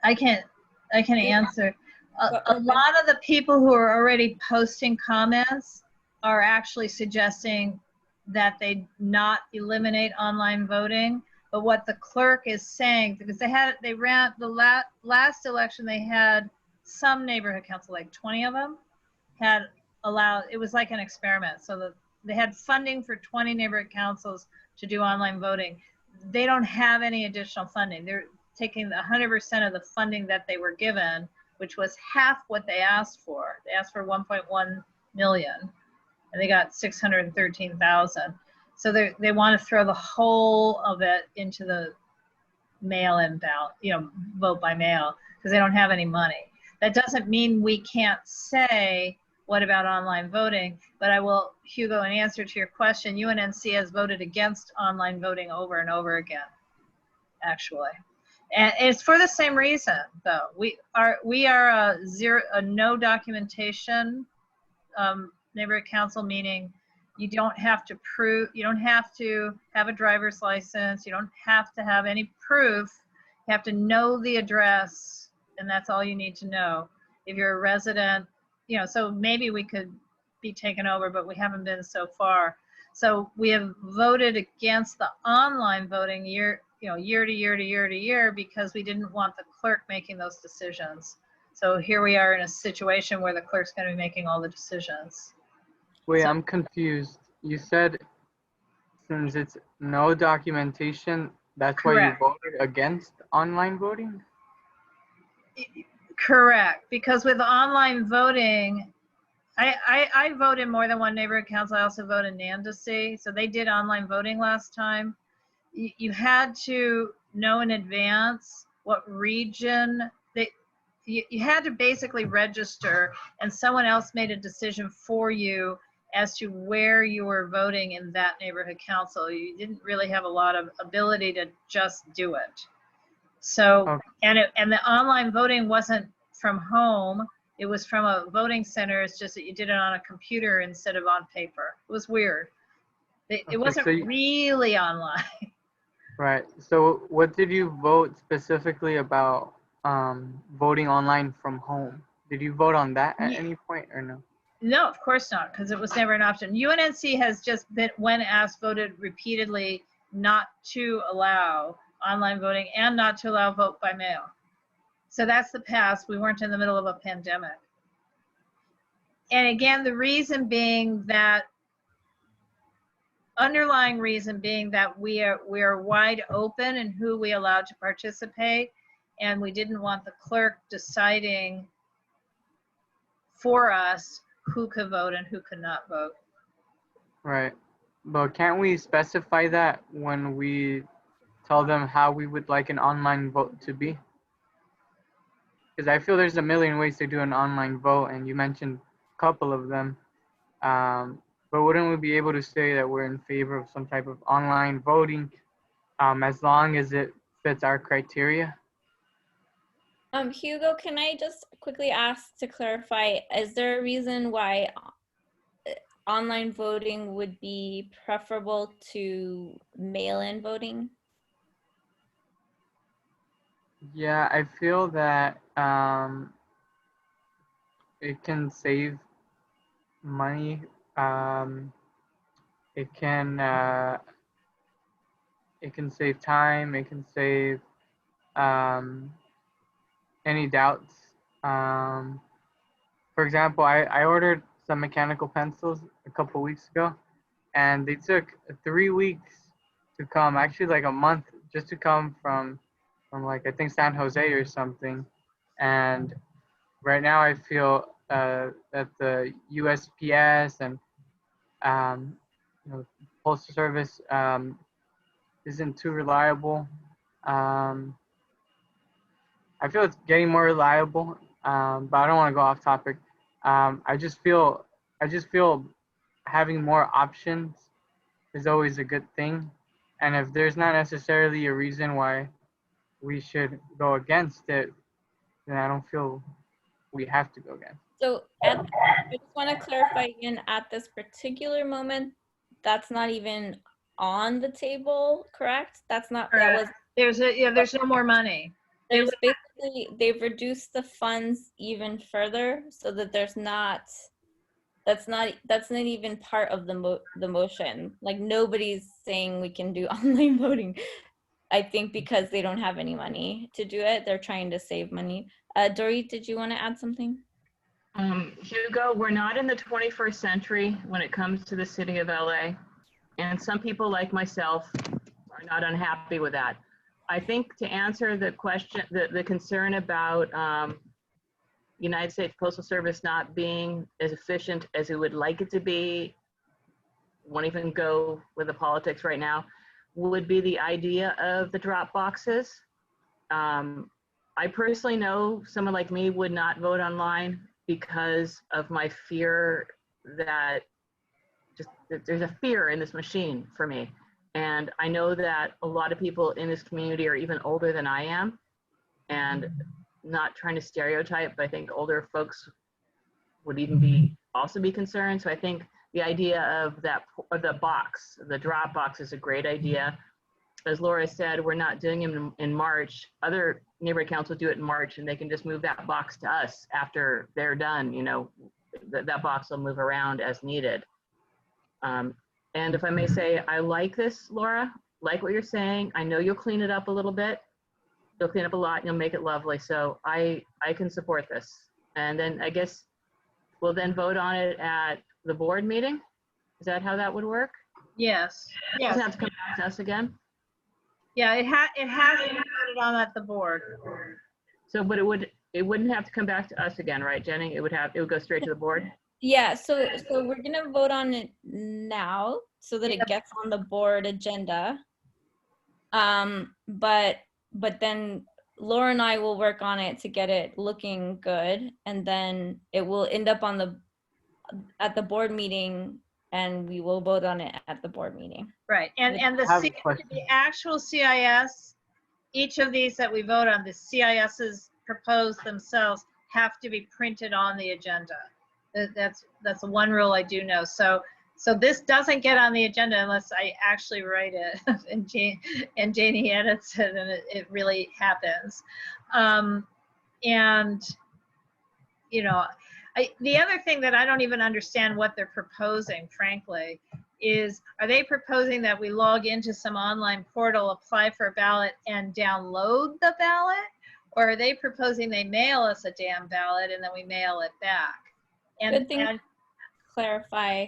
I can answer. A lot of the people who are already posting comments are actually suggesting that they not eliminate online voting. But what the clerk is saying, because they ran the last election, they had some neighborhood council, like 20 of them, had allowed, it was like an experiment. So they had funding for 20 neighborhood councils to do online voting. They don't have any additional funding. They're taking 100% of the funding that they were given, which was half what they asked for. They asked for 1.1 million, and they got 613,000. So they want to throw the whole of it into the mail-in ballot, vote by mail, because they don't have any money. That doesn't mean we can't say, what about online voting? But I will, Hugo, in answer to your question, UNNC has voted against online voting over and over again, actually. And it's for the same reason, though. We are a no documentation neighborhood council, meaning you don't have to have a driver's license. You don't have to have any proof. You have to know the address, and that's all you need to know. If you're a resident, so maybe we could be taken over, but we haven't been so far. So we have voted against the online voting year to year because we didn't want the clerk making those decisions. So here we are in a situation where the clerk's going to be making all the decisions. Wait, I'm confused. You said since it's no documentation, that's Correct. why you voted against online voting? Correct, because with online voting, I vote in more than one neighborhood council. I also vote in Nandesy, so they did online voting last time. You had to know in advance what region you had to basically register, and someone else made a decision for you as to where you were voting in that neighborhood council. You didn't really have a lot of ability to just do it. So, okay. And the online voting wasn't from home. It was from a voting center. It's just that you did it on a computer instead of on paper. It was weird. It wasn't really online. Right. So what did you vote specifically about voting online from home? Did you vote on that at any point or no? No, of course not, because it was never an option. UNNC has just been, when asked, voted repeatedly not to allow online voting and not to allow vote by mail. So that's the past. We weren't in the middle of a pandemic. And again, the reason being that, underlying reason being that we are wide open in who we allowed to participate, and we didn't want the clerk deciding for us who could vote and who could not vote. Right. But can't we specify that when we tell them how we would like an online vote to be? Because I feel there's a million ways to do an online vote, and you mentioned a couple of them. But wouldn't we be able to say that we're in favor of some type of online voting, as long as it fits our criteria? Hugo, can I just quickly ask to clarify, is there a reason why online voting would be preferable to mail-in voting? Yeah, I feel that it can save money. It can save time. It can save any doubts. For example, I ordered some mechanical pencils a couple weeks ago, and they took 3 weeks to come. Actually, like a month just to come from like I think San Jose or something. And right now, I feel that the USPS and Postal Service isn't too reliable. I feel it's getting more reliable, but I don't want to go off topic. I just feel having more options is always a good thing, and if there's not necessarily a reason why we should go against it, then I don't feel we have to go against. So I just want to clarify again, at this particular moment, that's not even on the table, correct? That's not, that was, There's no more money. there's basically, they've reduced the funds even further so that there's not, that's not even part of the motion. Like nobody's saying we can do online voting. I think because they don't have any money to do it, they're trying to save money. Dorit, did you want to add something? Hugo, we're not in the 21st century when it comes to the city of LA. And some people like myself are not unhappy with that. I think to answer the question, the concern about United States Postal Service not being as efficient as it would like it to be, won't even go with the politics right now, would be the idea of the drop boxes. I personally know someone like me would not vote online because of my fear that there's a fear in this machine for me. And I know that a lot of people in this community are even older than I am, and not trying to stereotype, but I think older folks would even also be concerned. So I think the idea of the drop box is a great idea. As Laura said, we're not doing them in March. Other neighborhood councils do it in March, and they can just move that box to us after they're done. You know, that box will move around as needed. And if I may say, I like this, Laura, like what you're saying. I know you'll clean it up a little bit. You'll clean up a lot and you'll make it lovely. So I can support this. And then I guess we'll then vote on it at the board meeting. Is that how that would work? Yes. It doesn't have to come back to us again? Yeah, it has to be voted on at the board. So, but it wouldn't have to come back to us again, right, Jenny? It would go straight to the board? Yeah, so we're gonna vote on it now so that it gets on the board agenda. But then Laura and I will work on it to get it looking good, and then it will end up at the board meeting, and we will vote on it at the board meeting. Right, and the actual CIS, each of these that we vote on, the CISs proposed themselves have to be printed on the agenda. That's the one rule I do know. So this doesn't get on the agenda unless I actually write it and Janie edits it, and it really happens. And you know, the other thing that I don't even understand what they're proposing, frankly, is are they proposing that we log into some online portal, apply for a ballot, and download the ballot? Or are they proposing they mail us a damn ballot and then we mail it back? Good thing to clarify.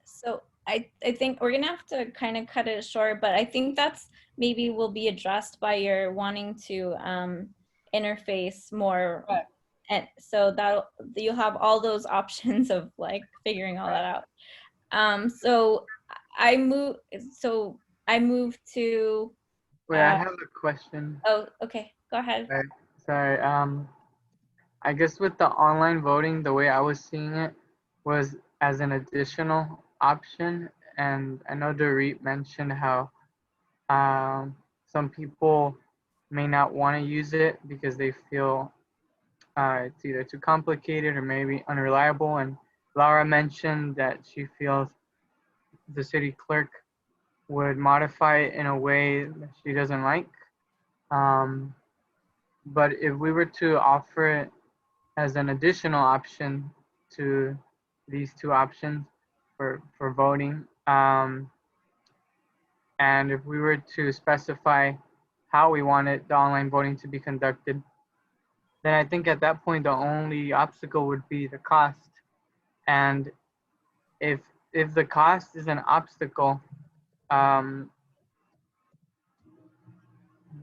So I think we're gonna have to kind of cut it short, but I think that's maybe will be addressed by your wanting to interface more And so that you'll have all those options of like figuring all that out. So I move to, Wait, I have a question. oh, okay, go ahead. Sorry. I guess with the online voting, the way I was seeing it was as an additional option. And I know Dorit mentioned how some people may not want to use it because they feel it's either too complicated or maybe unreliable. And Laura mentioned that she feels the city clerk would modify it in a way that she doesn't like. But if we were to offer it as an additional option to these two options for voting, and if we were to specify how we wanted the online voting to be conducted, then I think at that point the only obstacle would be the cost. And if the cost is an obstacle,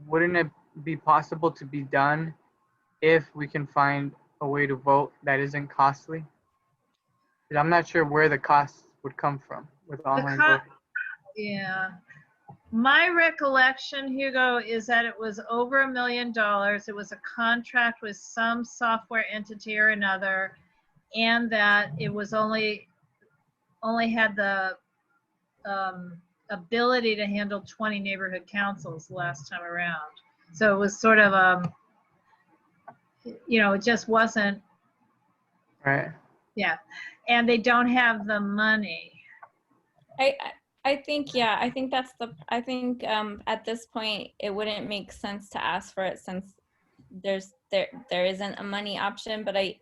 wouldn't it be possible to be done if we can find a way to vote that isn't costly? Because I'm not sure where the costs would come from with online voting. Yeah. My recollection, Hugo, is that it was over $1 million. It was a contract with some software entity or another, and that it was only had the ability to handle 20 neighborhood councils last time around. So it was sort of it just wasn't. Right. Yeah, and they don't have the money. I think, yeah, I think at this point it wouldn't make sense to ask for it since there isn't a money option, but I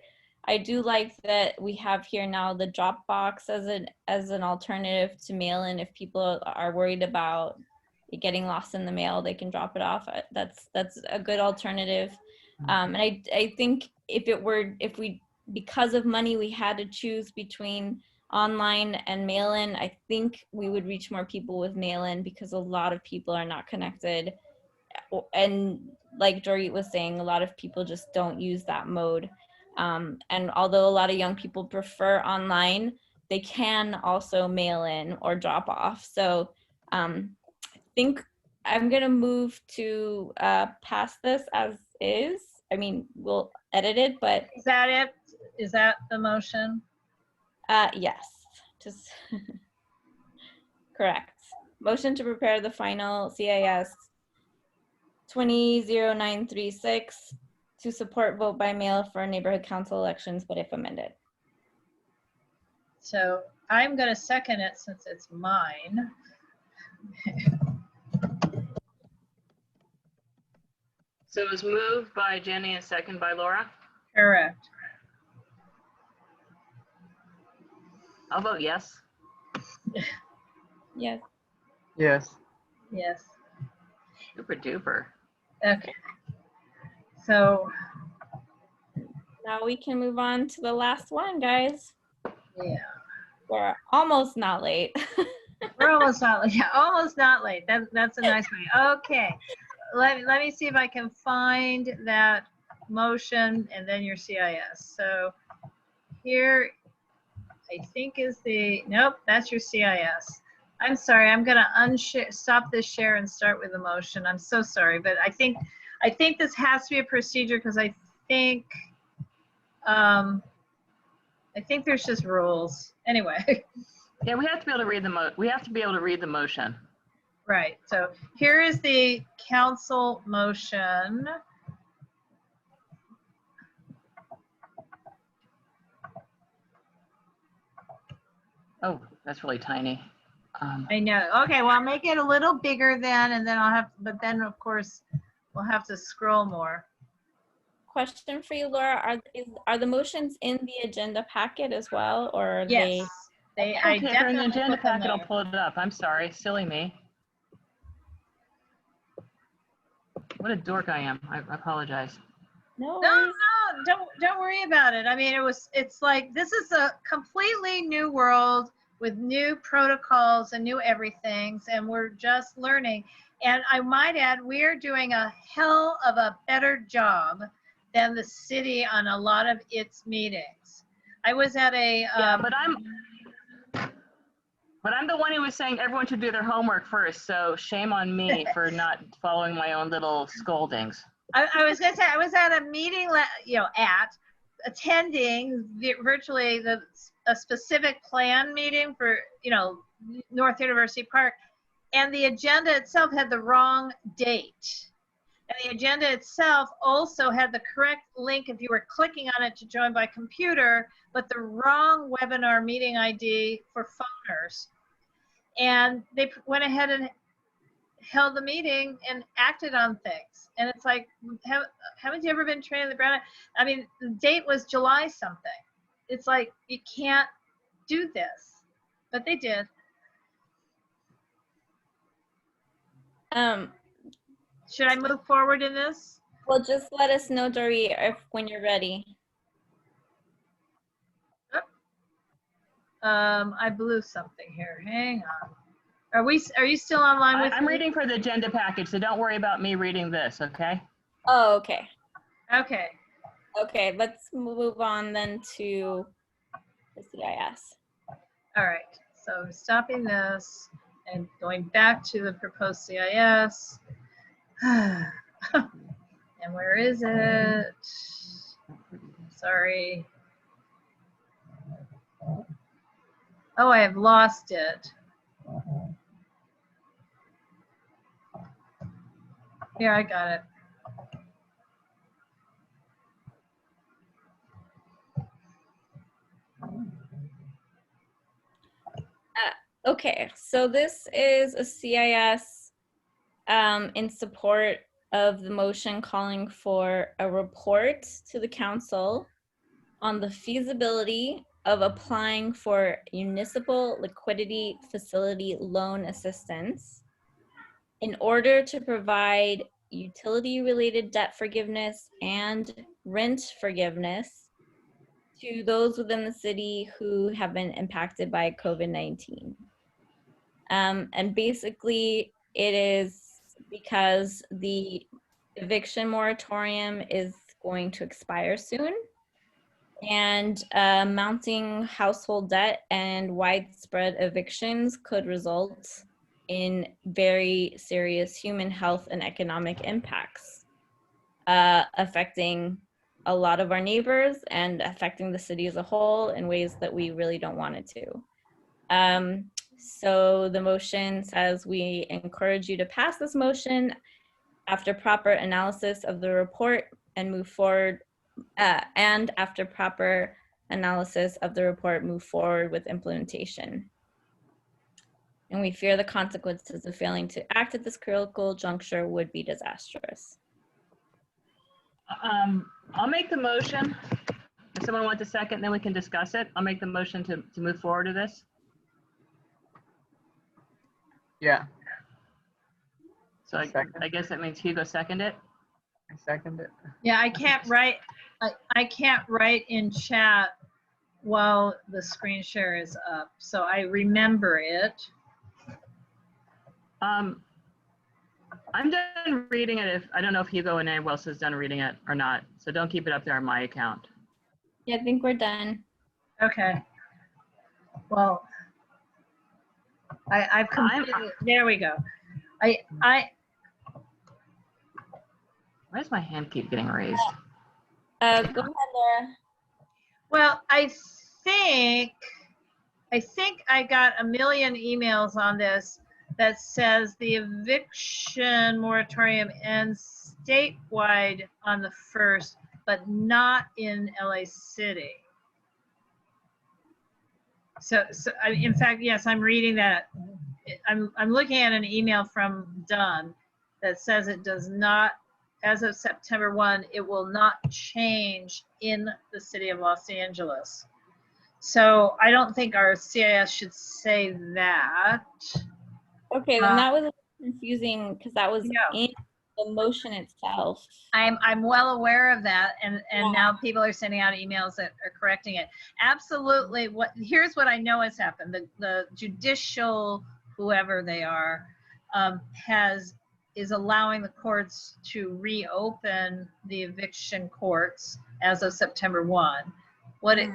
do like that we have here now the drop box as an alternative to mail-in. If people are worried about it getting lost in the mail, they can drop it off. That's a good alternative. And I think because of money we had to choose between online and mail-in, I think we would reach more people with mail-in because a lot of people are not connected. And like Dorit was saying, a lot of people just don't use that mode. And although a lot of young people prefer online, they can also mail in or drop off. So I think I'm gonna move to pass this as is. I mean, we'll edit it, but. Is that it? Is that the motion? Yes, just correct. Motion to prepare the final CIS 200936 to support vote by mail for neighborhood council elections, but if amended. So I'm going to second it since it's mine. So it was moved by Jenny and second by Laura? Correct. I'll vote yes. Yes. Yes. Yes. Super duper. Okay. So now we can move on to the last one, guys. Yeah. We're almost not late. We're almost not late. Yeah, almost not late. That's a nice way. Okay. Let me see if I can find that motion and then your CIS. So here I think is nope, that's your CIS. I'm sorry, I'm gonna stop this share and start with the motion. I'm so sorry, but I think this has to be a procedure because I think there's just rules. Anyway. Yeah, we have to be able to read the motion. Right. So here is the council motion. Oh, that's really tiny. I know. Okay, well, I'll make it a little bigger then, and then but then of course we'll have to scroll more. Question for you, Laura. Are the motions in the agenda packet as well, or are yes, okay, I if they're in the agenda packet, I'll pull it up. I'm sorry, silly me. What a dork I am. I apologize. No, don't worry about it. I mean, it's like this is a completely new world with new protocols and new everythings, and we're just learning. And I might add, we are doing a hell of a better job than the city on a lot of its meetings. I was at a Yeah, but I'm the one who was saying everyone should do their homework first, so shame on me for not following my own little scoldings. I was gonna say, I was at a meeting, attending virtually a specific plan meeting for, North University Park, and the agenda itself had the wrong date. And the agenda itself also had the correct link if you were clicking on it to join by computer, but the wrong webinar meeting ID for phoners. And they went ahead and held the meeting and acted on things. And it's like, haven't you ever been trained in the ground? I mean, the date was July something. It's like, you can't do this, but they did. Should I move forward in this? Well, just let us know, Dory, when you're ready. I blew something here. Hang on. Are you still online with me? I'm reading for the agenda package, so don't worry about me reading this, okay? Oh, okay. Okay. Okay, let's move on then to the CIS. All right. So stopping this and going back to the proposed CIS. And where is it? Sorry. Oh, I have lost it. Here, I got it. Okay, so this is a CIS in support of the motion calling for a report to the council on the feasibility of applying for municipal liquidity facility loan assistance in order to provide utility-related debt forgiveness and rent forgiveness to those within the city who have been impacted by COVID-19. And basically, it is because the eviction moratorium is going to expire soon, and mounting household debt and widespread evictions could result in very serious human health and economic impacts, affecting a lot of our neighbors and affecting the city as a whole in ways that we really don't want it to. So the motion says we encourage you to pass this motion after proper analysis of the report and move forward, and after proper analysis of the report, move forward with implementation. And we fear the consequences of failing to act at this critical juncture would be disastrous. I'll make the motion. If someone wants a second, then we can discuss it. I'll make the motion to move forward to this. Yeah, So I guess that means Hugo second it. I second it. Yeah, I can't write. I can't write in chat while the screen share is up, so I remember it. I'm done reading it. I don't know if Hugo and anyone else is done reading it or not. So don't keep it up there on my account. Yeah, I think we're done. Okay. Well, I've completed. There we go. Why does my hand keep getting raised? Go ahead, Laura. Well, I think I got a million emails on this that says the eviction moratorium ends statewide on the 1st, but not in LA City. So in fact, yes, I'm reading that. I'm looking at an email from Dunn that says it does not, as of September 1, it will not change in the city of Los Angeles. So I don't think our CIS should say that. Okay, then that was confusing because that was in the motion itself. I'm well aware of that, and now people are sending out emails that are correcting it. Absolutely. Here's what I know has happened. The judicial, whoever they are, has is allowing the courts to reopen the eviction courts as of September 1. What it,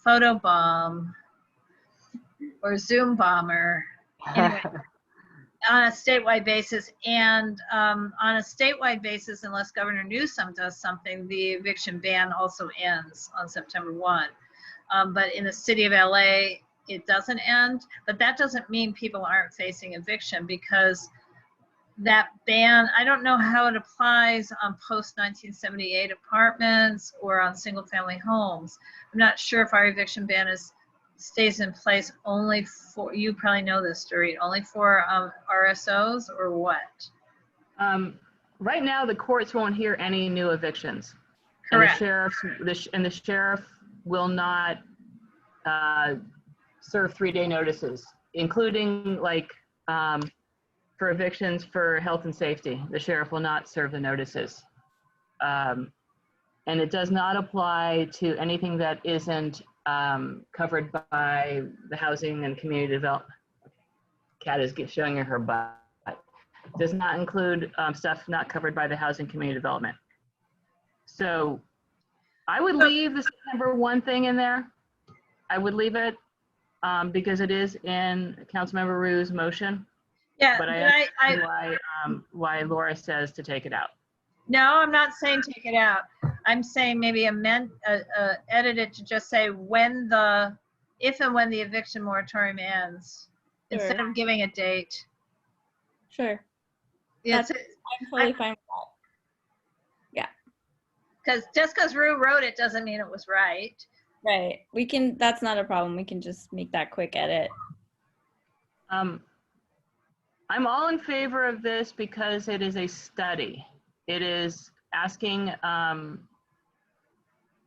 photobomb or Zoom bomber, anyway, on a statewide basis. And on a statewide basis, unless Governor Newsom does something, the eviction ban also ends on September 1. But in the city of LA, it doesn't end. But that doesn't mean people aren't facing eviction, because that ban, I don't know how it applies on post-1978 apartments or on single-family homes. I'm not sure if our eviction ban stays in place only for, you probably know this, Dorit, only for RSOs or what? Right now, the courts won't hear any new evictions. Correct. And the sheriff will not serve 3-day notices, including like for evictions for health and safety. The sheriff will not serve the notices. And it does not apply to anything that isn't covered by the housing and community development. Kat is showing her butt. Does not include stuff not covered by the housing community development. So I would leave the September 1 thing in there. I would leave it because it is in Councilmember Rue's motion. Yeah, but I understand why Laura says to take it out. No, I'm not saying take it out. I'm saying maybe edit it to just say if and when the eviction moratorium ends, instead of giving a date. Sure. Yeah, I'm totally fine with that. Yeah. Because just because Rue wrote it doesn't mean it was right. Right. We can, that's not a problem. We can just make that quick edit. I'm all in favor of this because it is a study. It is asking,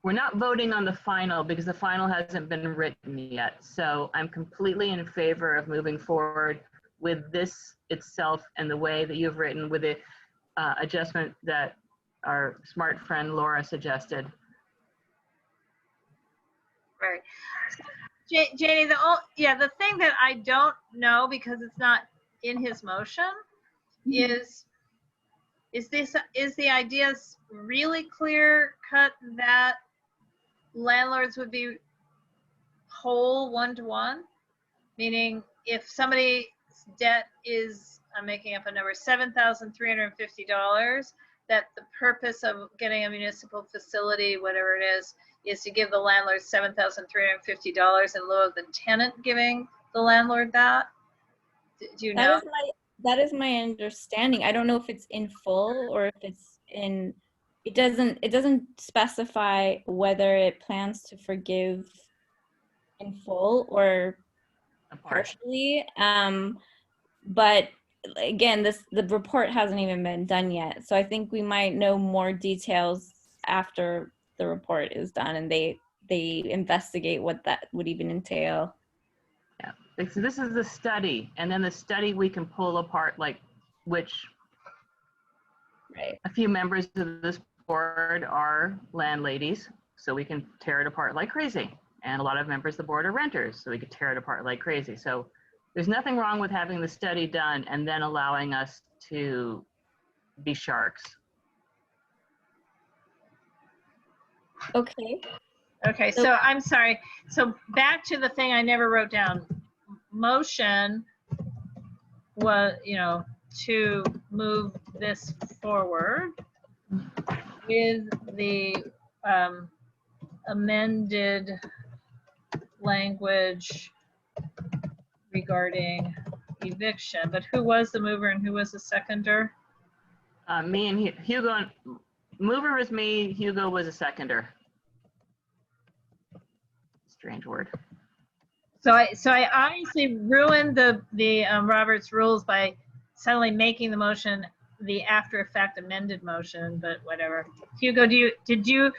we're not voting on the final because the final hasn't been written yet. So I'm completely in favor of moving forward with this itself and the way that you've written with the adjustment that our smart friend Laura suggested. Right. Janie, the thing that I don't know, because it's not in his motion, is the idea really clear cut that landlords would be whole 1-to-1? Meaning if somebody's debt is, I'm making up a number, $7,350, that the purpose of getting a municipal facility, whatever it is to give the landlord $7,350 in lieu of the tenant giving the landlord that? Do you know? That is my understanding. I don't know if it's in full or if it's in, it doesn't specify whether it plans to forgive in full or partially. But again, the report hasn't even been done yet. So I think we might know more details after the report is done and they investigate what that would even entail. Yeah, so this is the study, and then the study we can pull apart, like which a few members of this board are landladies, so we can tear it apart like crazy. And a lot of members of the board are renters, so we could tear it apart like crazy. So there's nothing wrong with having the study done and then allowing us to be sharks. Okay. Okay, so I'm sorry. So back to the thing I never wrote down. Motion was, to move this forward with the amended language regarding eviction. But who was the mover and who was the seconder? Me and Hugo. Mover was me, Hugo was a seconder. Strange word. So I obviously ruined the Robert's rules by suddenly making the motion the after effect amended motion, but whatever. Hugo, did you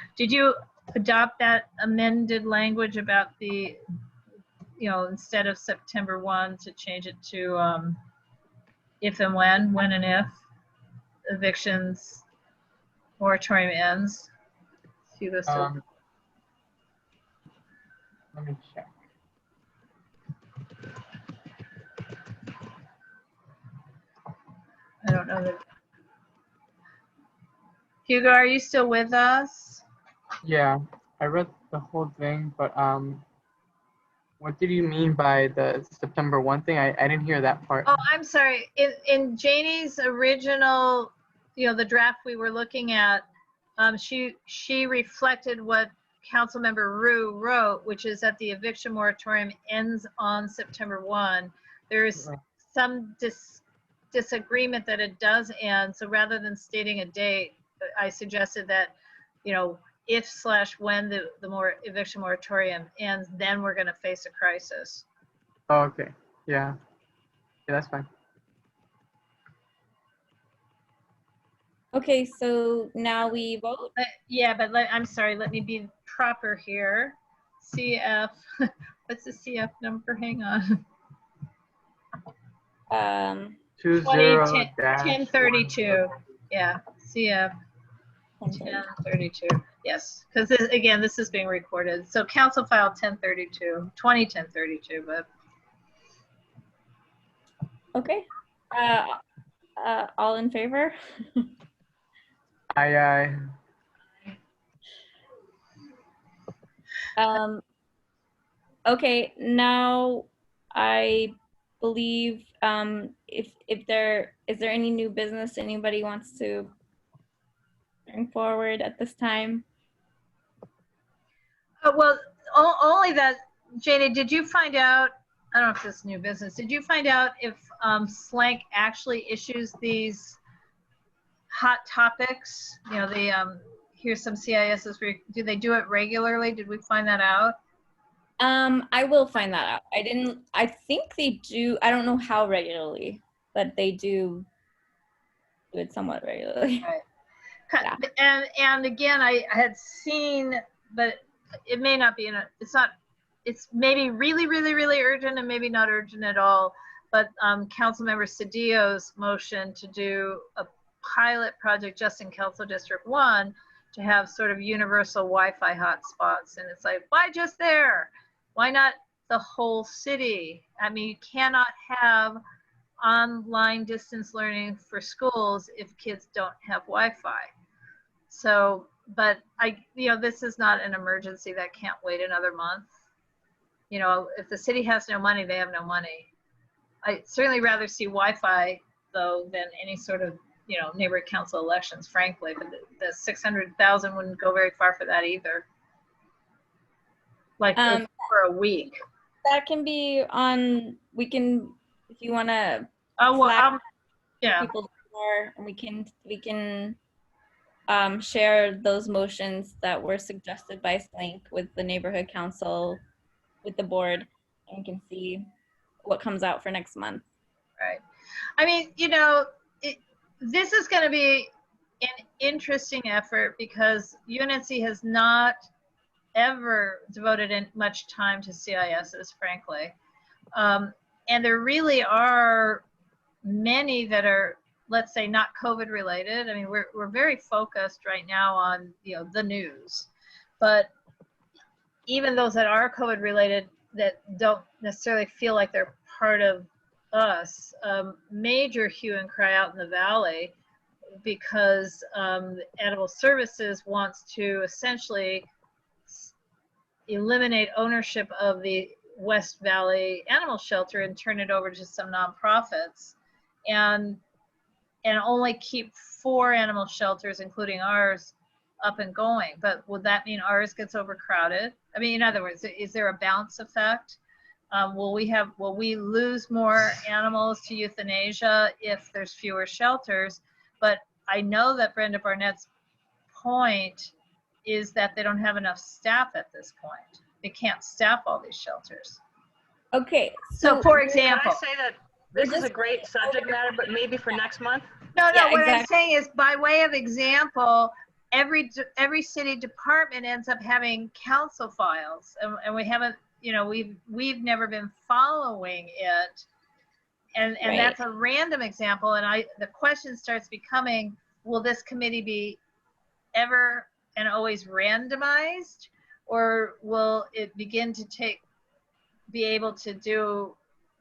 adopt that amended language about the, instead of September 1 to change it to if and when and if evictions moratorium ends? Hugo still. Let me check. I don't don't know that. Hugo, are you still with us? Yeah, I read the whole thing, but what did you mean by the September 1 thing? I didn't hear that part. Oh, I'm sorry. In Janie's original, the draft we were looking at, she reflected what Councilmember Rue wrote, which is that the eviction moratorium ends on September 1. There is some disagreement that it does end. So rather than stating a date, I suggested that, if/when the eviction moratorium ends, then we're going to face a crisis. Oh, okay. Yeah. Yeah, that's fine. Okay, so now we vote. Yeah, but I'm sorry, let me be proper here. CF, what's the CF number? Hang on. 1032. Yeah, CF 1032. Yes, because again, this is being recorded. So Council File 201032, but. Okay. All in favor? Aye. Okay, now I believe if there is there any new business anybody wants to bring forward at this time? Well, only that, Janie, did you find out, I don't know if this is new business, did you find out if SLANC actually issues these hot topics? Here's some CISs, do they do it regularly? Did we find that out? I will find that out. I think they do, I don't know how regularly, but they do it somewhat regularly. Right. Yeah. And again, I had seen, but it may not be it's maybe really, really, really urgent and maybe not urgent at all. But Councilmember Cedillo's motion to do a pilot project just in Council District 1 to have sort of universal Wi-Fi hotspots. And it's like, why just there? Why not the whole city? I mean, you cannot have online distance learning for schools if kids don't have Wi-Fi. So, but this is not an emergency that can't wait another month. If the city has no money, they have no money. I'd certainly rather see Wi-Fi though than any sort of, neighborhood council elections, frankly, but the 600,000 wouldn't go very far for that either. Like for a week. That can be on, we can, if you want to. Oh, well, yeah. People more, and we can share those motions that were suggested by SLANC with the neighborhood council, with the board, and we can see what comes out for next month. Right. I mean, this is going to be an interesting effort because UNNC has not ever devoted much time to CISs, frankly. And there really are many that are, let's say, not COVID related. I mean, we're very focused right now on, the news, but even those that are COVID related that don't necessarily feel like they're part of us, major hue and cry out in the Valley because Animal Services wants to essentially eliminate ownership of the West Valley Animal Shelter and turn it over to some nonprofits, and only keep 4 animal shelters, including ours, up and going. But would that mean ours gets overcrowded? I mean, in other words, is there a bounce effect? Will we lose more animals to euthanasia if there's fewer shelters? But I know that Brenda Barnett's point is that they don't have enough staff at this point. They can't staff all these shelters. Okay. So for example, can I say that this is a great subject matter, but maybe for next month? No, Yeah, what exactly. I'm saying is, by way of example, every city department ends up having council files, and we haven't, we've never been following it, and Right. That's a random example. And the question starts becoming, will this committee be ever and always randomized, or will it begin to be able to do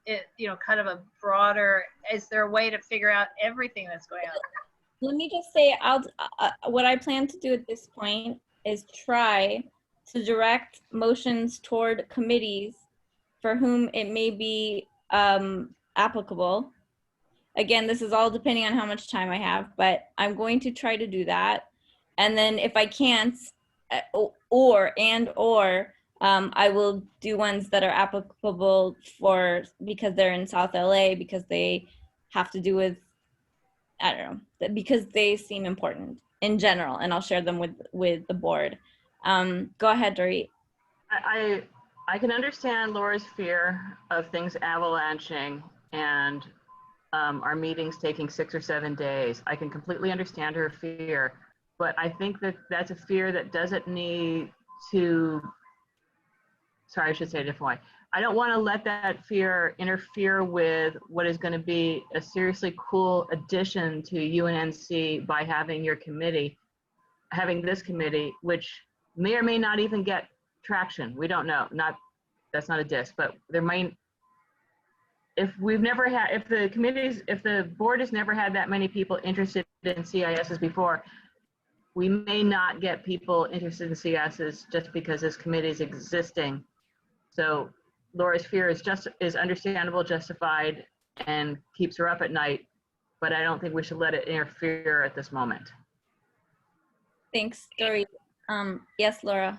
it, kind of a broader, is there a way to figure out everything that's going on? Let me just say, what I plan to do at this point is try to direct motions toward committees for whom it may be applicable. Again, this is all depending on how much time I have, but I'm going to try to do that. And then if I can't, or I will do ones that are applicable because they're in South LA, because they have to do with, I don't know, because they seem important in general, and I'll share them with the board. Go ahead, Dorit. I can understand Laura's fear of things avalanching and our meetings taking 6 or 7 days. I can completely understand her fear, but I think that that's a fear that doesn't need to, sorry, I should say it a different way. I don't want to let that fear interfere with what is going to be a seriously cool addition to UNNC by having your committee, having this committee, which may or may not even get traction. We don't know. That's not a diss, but there might, if the board has never had that many people interested in CISs before, we may not get people interested in CISs just because this committee is existing. So Laura's fear is understandable, justified, and keeps her up at night, but I don't think we should let it interfere at this moment. Thanks, Dorit. Yes, Laura.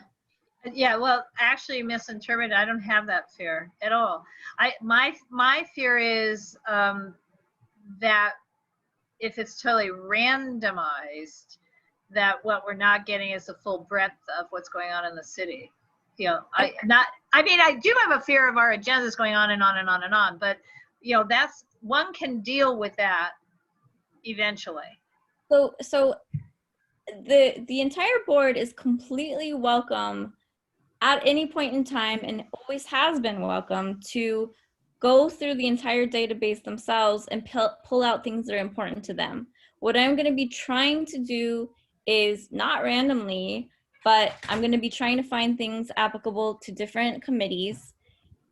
Yeah, well, actually misinterpreted. I don't have that fear at all. My fear is that if it's totally randomized, that what we're not getting is the full breadth of what's going on in the city. I do have a fear of our agendas going on and on and on and on, but that's, one can deal with that eventually. So the entire board is completely welcome at any point in time, and always has been welcome, to go through the entire database themselves and pull out things that are important to them. What I'm going to be trying to do is, not randomly, but I'm going to be trying to find things applicable to different committees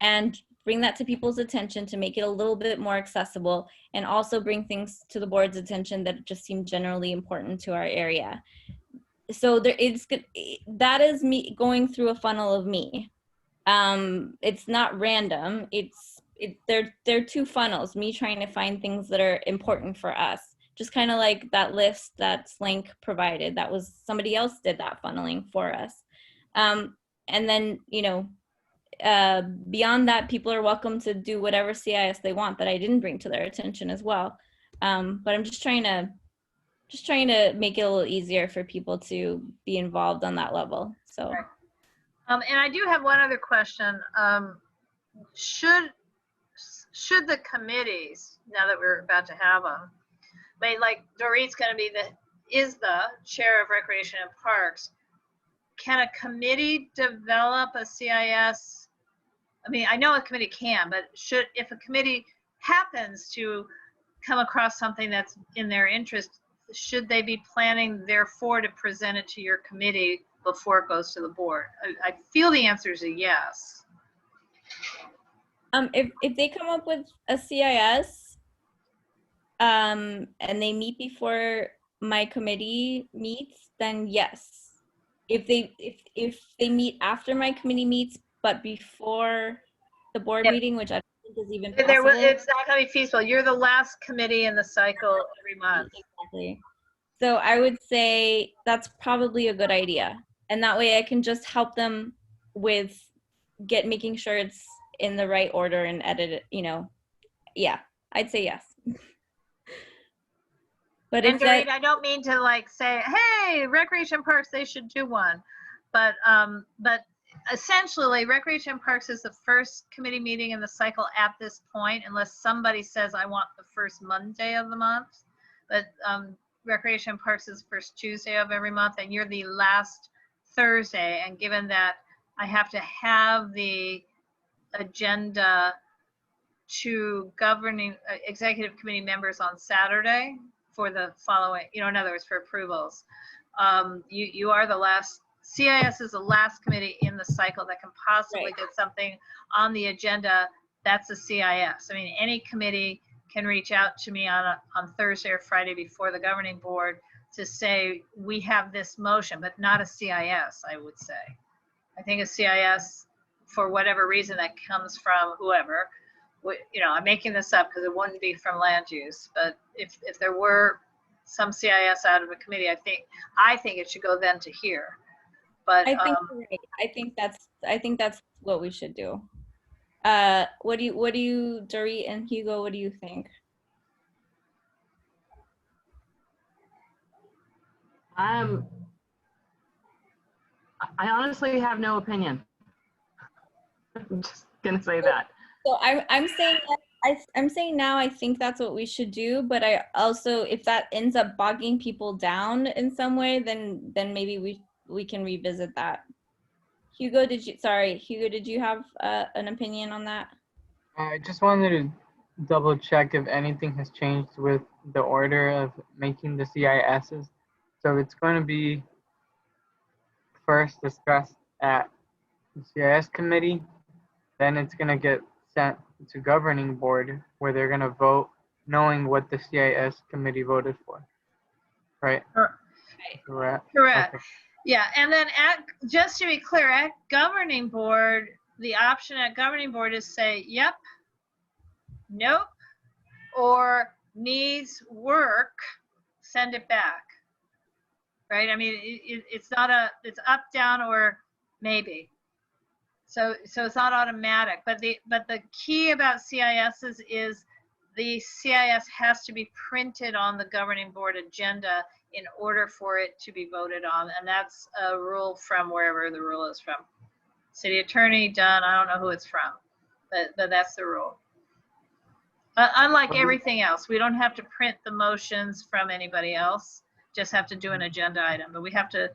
and bring that to people's attention to make it a little bit more accessible, and also bring things to the board's attention that just seem generally important to our area. So that is me going through a funnel of me. It's not random. They're two funnels, me trying to find things that are important for us. Just kind of like that list that Slank provided. That was, somebody else did that funneling for us. And then, beyond that, people are welcome to do whatever CIS they want that I didn't bring to their attention as well. But I'm just trying to make it a little easier for people to be involved on that level. So, right. And I do have one other question. Should the committees, now that we're about to have them, like Dorit's going to be the chair of Recreation and Parks, can a committee develop a CIS? I mean, I know a committee can, but if a committee happens to come across something that's in their interest, should they be planning therefore to present it to your committee before it goes to the board? I feel the answer is a yes. If they come up with a CIS and they meet before my committee meets, then yes. If they meet after my committee meets but before the board meeting, which I don't think is even possible. It's not going to be feasible. You're the last committee in the cycle every month. Exactly. So I would say that's probably a good idea. And that way I can just help them with making sure it's in the right order and edit it, Yeah, I'd say yes. But and Dorit, I don't mean to say, hey, Recreation Parks, they should do one. But essentially, Recreation Parks is the first committee meeting in the cycle at this point, unless somebody says I want the first Monday of the month. But Recreation Parks is the first Tuesday of every month, and you're the last Thursday. And given that I have to have the agenda to governing executive committee members on Saturday for the following, in other words, for approvals, you are the last. CIS is the last committee in the cycle that can possibly get something on the agenda That's a CIS. I mean, any committee can reach out to me on Thursday or Friday before the governing board to say, we have this motion, but not a CIS, I would say. I think a CIS, for whatever reason that comes from whoever, you know, I'm making this up because it wouldn't be from land use, but if there were some CIS out of a committee, I think it should go then to here. But I think you're right. I think that's what we should do. What do you, Dorit and Hugo, what do you think? I honestly have no opinion. I'm just gonna say that. So I'm saying that I'm saying now I think that's what we should do, but I also, if that ends up bogging people down in some way, then maybe we can revisit that. Hugo, did you have an opinion on that? I just wanted to double check if anything has changed with the order of making the CISs. So it's going to be first discussed at the CIS committee, then it's going to get sent to governing board where they're going to vote knowing what the CIS committee voted for, right? Correct. Correct. Okay. Yeah, and then just to be clear, at governing board, the option at governing board is say, yep, nope, or needs work, send it back. Right? I mean, it's not it's up, down, or maybe. So it's not automatic, but the key about CISs is the CIS has to be printed on the governing board agenda in order for it to be voted on, and that's a rule from wherever the rule is from. City attorney, done. I don't know who it's from, but that's the rule. Unlike everything else, we don't have to print the motions from anybody else. Just have to do an agenda item, but we have to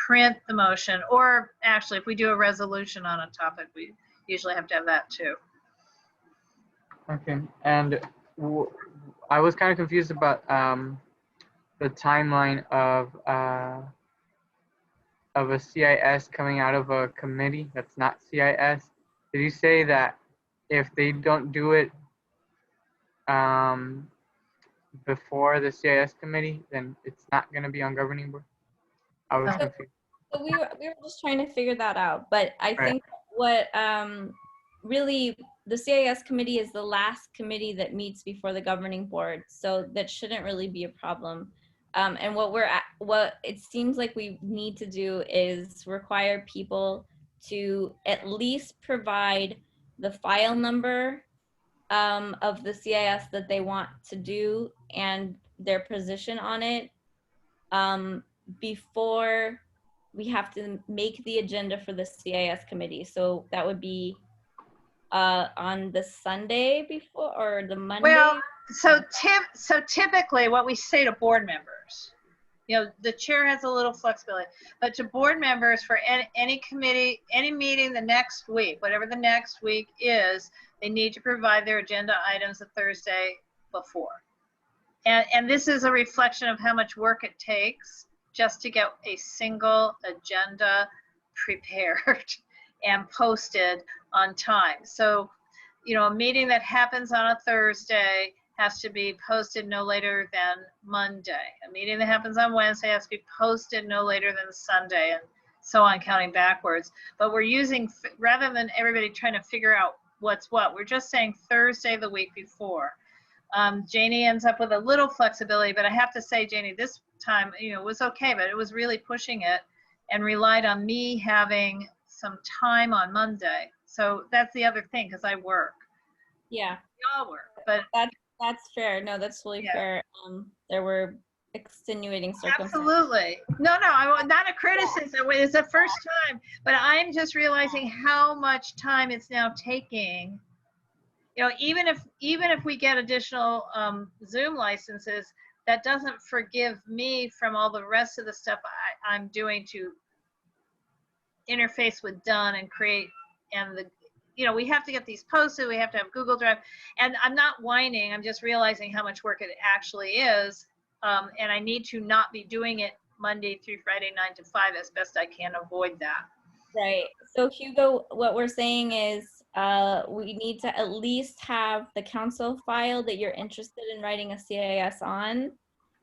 print the motion, or actually if we do a resolution on a topic, we usually have to have that too. Okay, and I was kind of confused about the timeline of a CIS coming out of a committee that's not CIS. Did you say that if they don't do it before the CIS committee, then it's not going to be on governing board? I was confused. So we were just trying to figure that out, but I think what really the CIS committee is the last committee that meets before the governing board, so that shouldn't really be a problem. And what it seems like we need to do is require people to at least provide the file number of the CIS that they want to do and their position on it before we have to make the agenda for the CIS committee. So that would be on the Sunday before or the Monday? Well, so typically what we say to board members, you know, the chair has a little flexibility, but to board members for any committee, any meeting the next week, whatever the next week is, they need to provide their agenda items the Thursday before. And this is a reflection of how much work it takes just to get a single agenda prepared and posted on time. So, you know, a meeting that happens on a Thursday has to be posted no later than Monday. A meeting that happens on Wednesday has to be posted no later than Sunday, and so on, counting backwards. But we're using, rather than everybody trying to figure out what's what, we're just saying Thursday the week before. Janie ends up with a little flexibility, but I have to say, Janie, this time, you know, was okay, but it was really pushing it and relied on me having some time on Monday. So that's the other thing, because I work. Yeah. We all work, but that's fair. No, that's totally fair. There were extenuating circumstances. Absolutely. No, not a criticism. It's the first time, but I'm just realizing how much time it's now taking. You know, even if we get additional Zoom licenses, that doesn't forgive me from all the rest of the stuff I'm doing to interface with Dunn and create, and the, you know, we have to get these posted, we have to have Google Drive, and I'm not whining, I'm just realizing how much work it actually is, and I need to not be doing it Monday through Friday 9 to 5 as best I can avoid that. Right. So Hugo, what we're saying is we need to at least have the council file that you're interested in writing a CIS on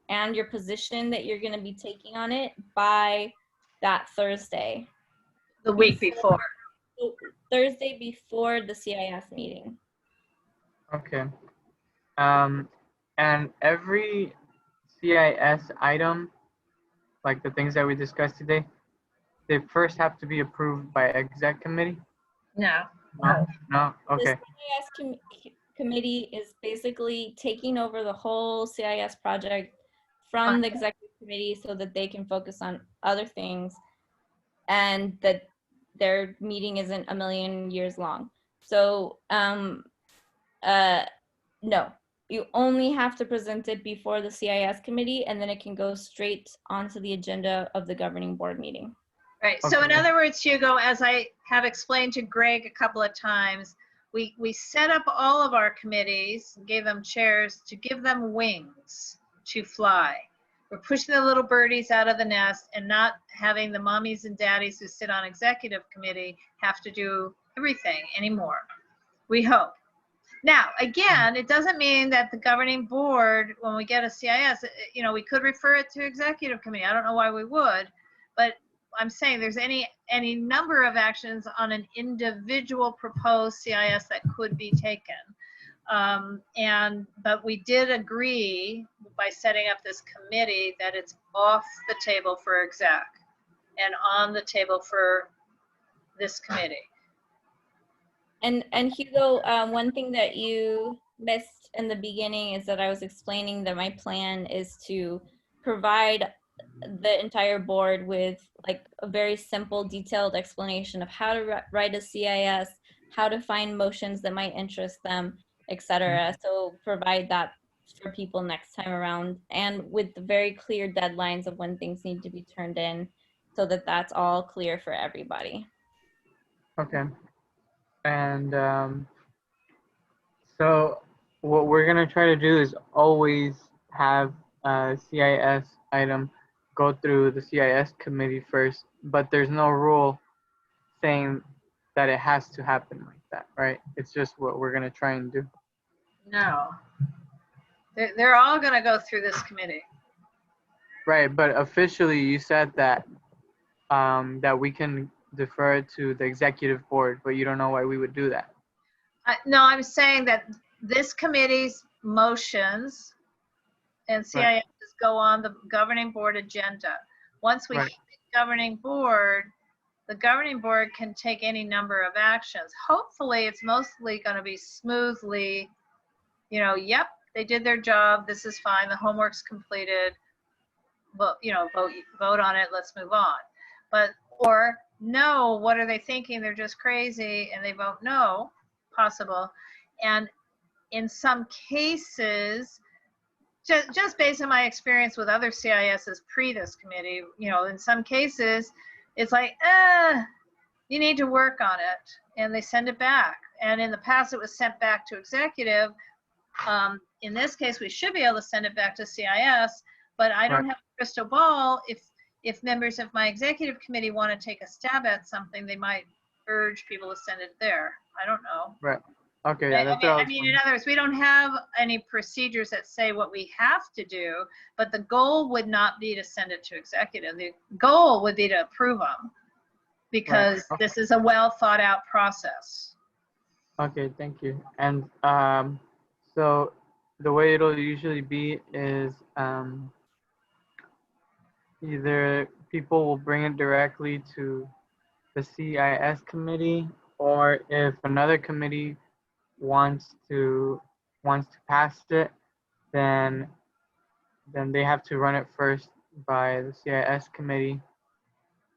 and your position that you're going to be taking on it by that Thursday. The week before. Thursday before the CIS meeting. Okay. And every CIS item, like the things that we discussed today, they first have to be approved by exec committee? No. No? Okay. The CIS committee is basically taking over the whole CIS project from the executive committee so that they can focus on other things and that their meeting isn't a million years long. So no, you only have to present it before the CIS committee, and then it can go straight onto the agenda of the governing board meeting. Right. So in Okay. other words, Hugo, as I have explained to Greg a couple of times, we set up all of our committees, gave them chairs to give them wings to fly. We're pushing the little birdies out of the nest and not having the mommies and daddies who sit on executive committee have to do everything anymore. We hope. Now, again, it doesn't mean that the governing board, when we get a CIS, you know, we could refer it to executive committee. I don't know why we would, but I'm saying there's any number of actions on an individual proposed CIS that could be taken. But we did agree by setting up this committee that it's off the table for exec and on the table for this committee. And Hugo, one thing that you missed in the beginning is that I was explaining that my plan is to provide the entire board with like a very simple, detailed explanation of how to write a CIS, how to find motions that might interest them, etc. So provide that for people next time around, and with the very clear deadlines of when things need to be turned in, so that that's all clear for everybody. Okay. And so what we're gonna try to do is always have a CIS item go through the CIS committee first, but there's no rule saying that it has to happen like that, right? It's just what we're gonna try and do. No. They're all going to go through this committee. Right, but officially you said that that we can defer it to the executive board, but you don't know why we would do that. No, I'm saying that this committee's motions and CIS go on the governing board agenda. Once we hit the governing board can take any number of actions. Hopefully, it's mostly going to be smoothly, you know, yep, they did their job. This is fine. The homework's completed. Well, you know, vote on it. Let's move on. But, or no, what are they thinking? They're just crazy, and they vote no, possible. And in some cases, just based on my experience with other CISs pre this committee, you know, in some cases, it's like, you need to work on it, and they send it back. And in the past, it was sent back to executive. In this case, we should be able to send it back to CIS, but I don't have a crystal ball. If members of my executive committee want to take a stab at something, they might urge people to send it there. I don't know. Right. Okay. Yeah, that's I mean, in other words, we don't have any procedures that say what we have to do, but the goal would not be to send it to executive. The goal would be to approve them, because this is a well thought out process. Okay, thank you. And so the way it'll usually be is either people will bring it directly to the CIS committee, or if another committee wants to pass it, then they have to run it first by the CIS committee,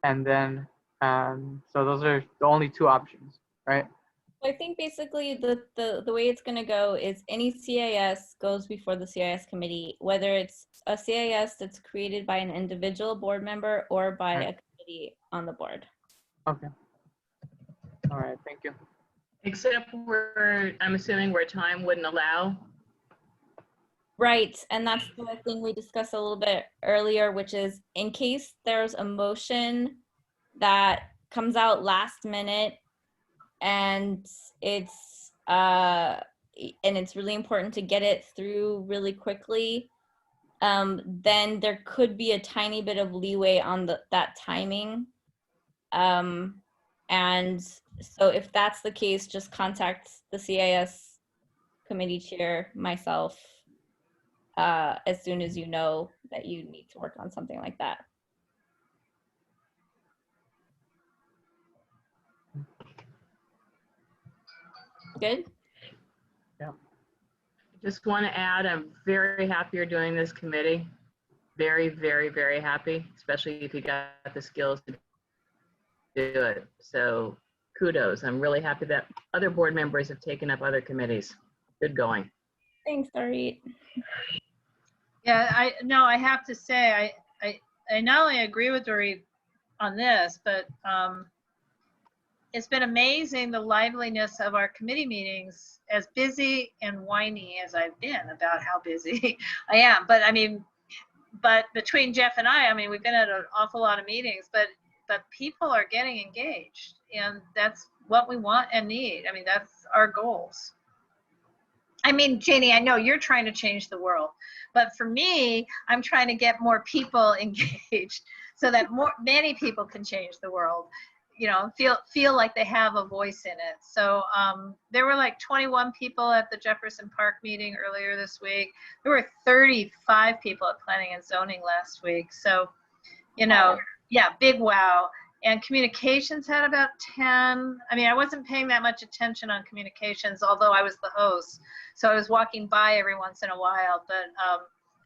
and then so those are the only two options, right? I think basically the way it's going to go is any CIS goes before the CIS committee, whether it's a CIS that's created by an individual board member or by a committee on the board. Okay. All right, thank you. Except where, I'm assuming where time wouldn't allow. Right, and that's the thing we discussed a little bit earlier, which is in case there's a motion that comes out last minute and it's really important to get it through really quickly, then there could be a tiny bit of leeway on that timing. And so if that's the case, just contact the CIS committee chair, myself, as soon as you know that you need to work on something like that. Good? Yeah. Just want to add, I'm very happy you're doing this committee. Very, very, very happy, especially if you got the skills to do it. So kudos. I'm really happy that other board members have taken up other committees. Good going. Thanks, Dorit. Yeah, I have to say, I not only agree with Dorit on this, but it's been amazing the liveliness of our committee meetings, as busy and whiny as I've been about how busy I am. But I mean, but between Jeff and I mean, we've been at an awful lot of meetings, but people are getting engaged, and that's what we want and need. I mean, that's our goals. I mean, Janie, I know you're trying to change the world, but for me, I'm trying to get more people engaged so that many people can change the world. You know, feel like they have a voice in it. So there were like 21 people at the Jefferson Park meeting earlier this week. There were 35 people at Planning and Zoning last week. So, you know, yeah, big wow. And communications had about 10. I mean, I wasn't paying that much attention on communications, although I was the host. So I was walking by every once in a while, but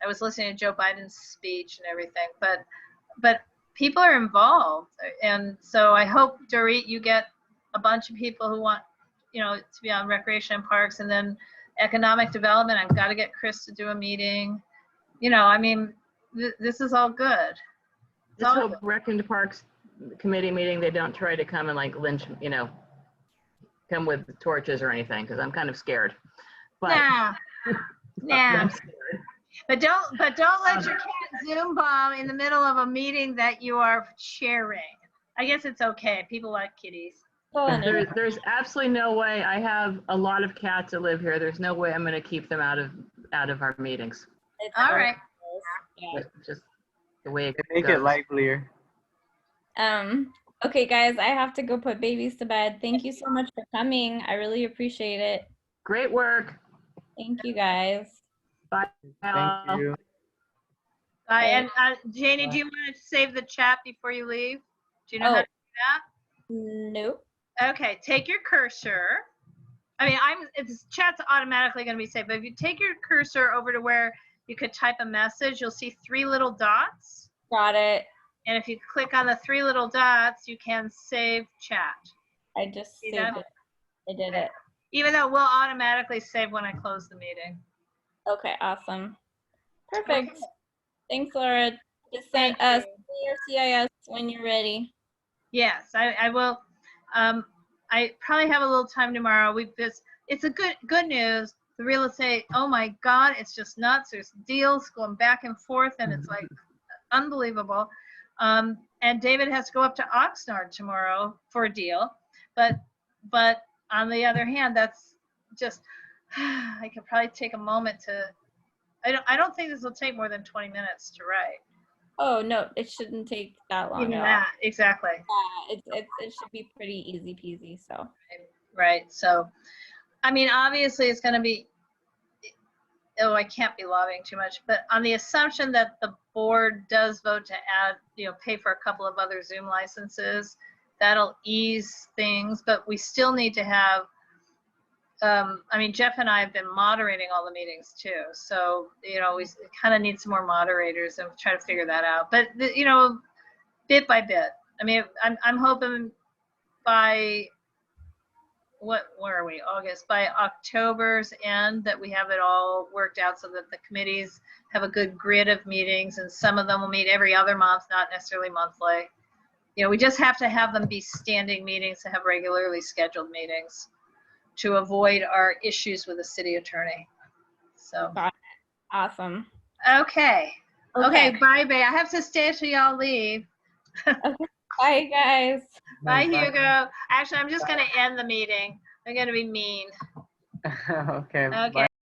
I was listening to Joe Biden's speech and everything. But people are involved, and so I hope, Dorit, you get a bunch of people who want, you know, to be on recreation and parks, and then economic development. I've got to get Chris to do a meeting. You know, I mean, this is all good. Just hope Rec and Parks committee meeting, they don't try to come and like lynch, you know, come with torches or anything, because I'm kind of scared. But nah. But don't let your cat Zoom bomb in the middle of a meeting that you are chairing. I guess it's okay. People like kitties. There's absolutely no way. I have a lot of cats that live here. There's no way I'm going to keep them out of our meetings. All right. Yeah. Just the way it Make goes. it livelier. Okay, guys, I have to go put babies to bed. Thank you so much for coming. I really appreciate it. Great work. Thank you, guys. Bye. Thank you. Bye. And Janie, do you want to save the chat before you leave? Do you know how to do Nope. that? Okay, take your cursor. I mean, it's chat's automatically going to be saved, but if you take your cursor over to where you could type a message, you'll see 3 little dots. Got it. And if you click on the 3 little dots, you can save chat. I just saved it. I did it. Even though it will automatically save when I close the meeting. Okay, awesome. Perfect. Okay. Thanks, Laura. Just send your CIS when you're ready. Yes, I will. I probably have a little time tomorrow. It's a good news. The real estate, oh my God, it's just nuts. There's deals going back and forth, and it's like unbelievable. And David has to go up to Oxnard tomorrow for a deal. But on the other hand, that's just, I could probably take a moment to, I don't think this will take more than 20 minutes to write. Oh, no, it shouldn't take that long. Even that, exactly. Yeah, it should be pretty easy peasy, so. Right, so, I mean, obviously it's going to be, I can't be lobbying too much, but on the assumption that the board does vote to add, pay for a couple of other Zoom licenses, that'll ease things, but we still need to have, I mean, Jeff and I have been moderating all the meetings too. So, we kind of need some more moderators and try to figure that out. But, bit by bit. I mean, I'm hoping by, where are we, August, by October's end that we have it all worked out so that the committees have a good grid of meetings, and some of them will meet every other month, not necessarily monthly. We just have to have them be standing meetings to have regularly scheduled meetings to avoid our issues with the city attorney. So. Awesome. Okay. Okay, bye, babe. I have to stay till y'all leave. Okay. Bye, guys. Bye, Hugo. Actually, I'm just going to end the meeting. I'm going to be mean. Okay. Okay. Bye.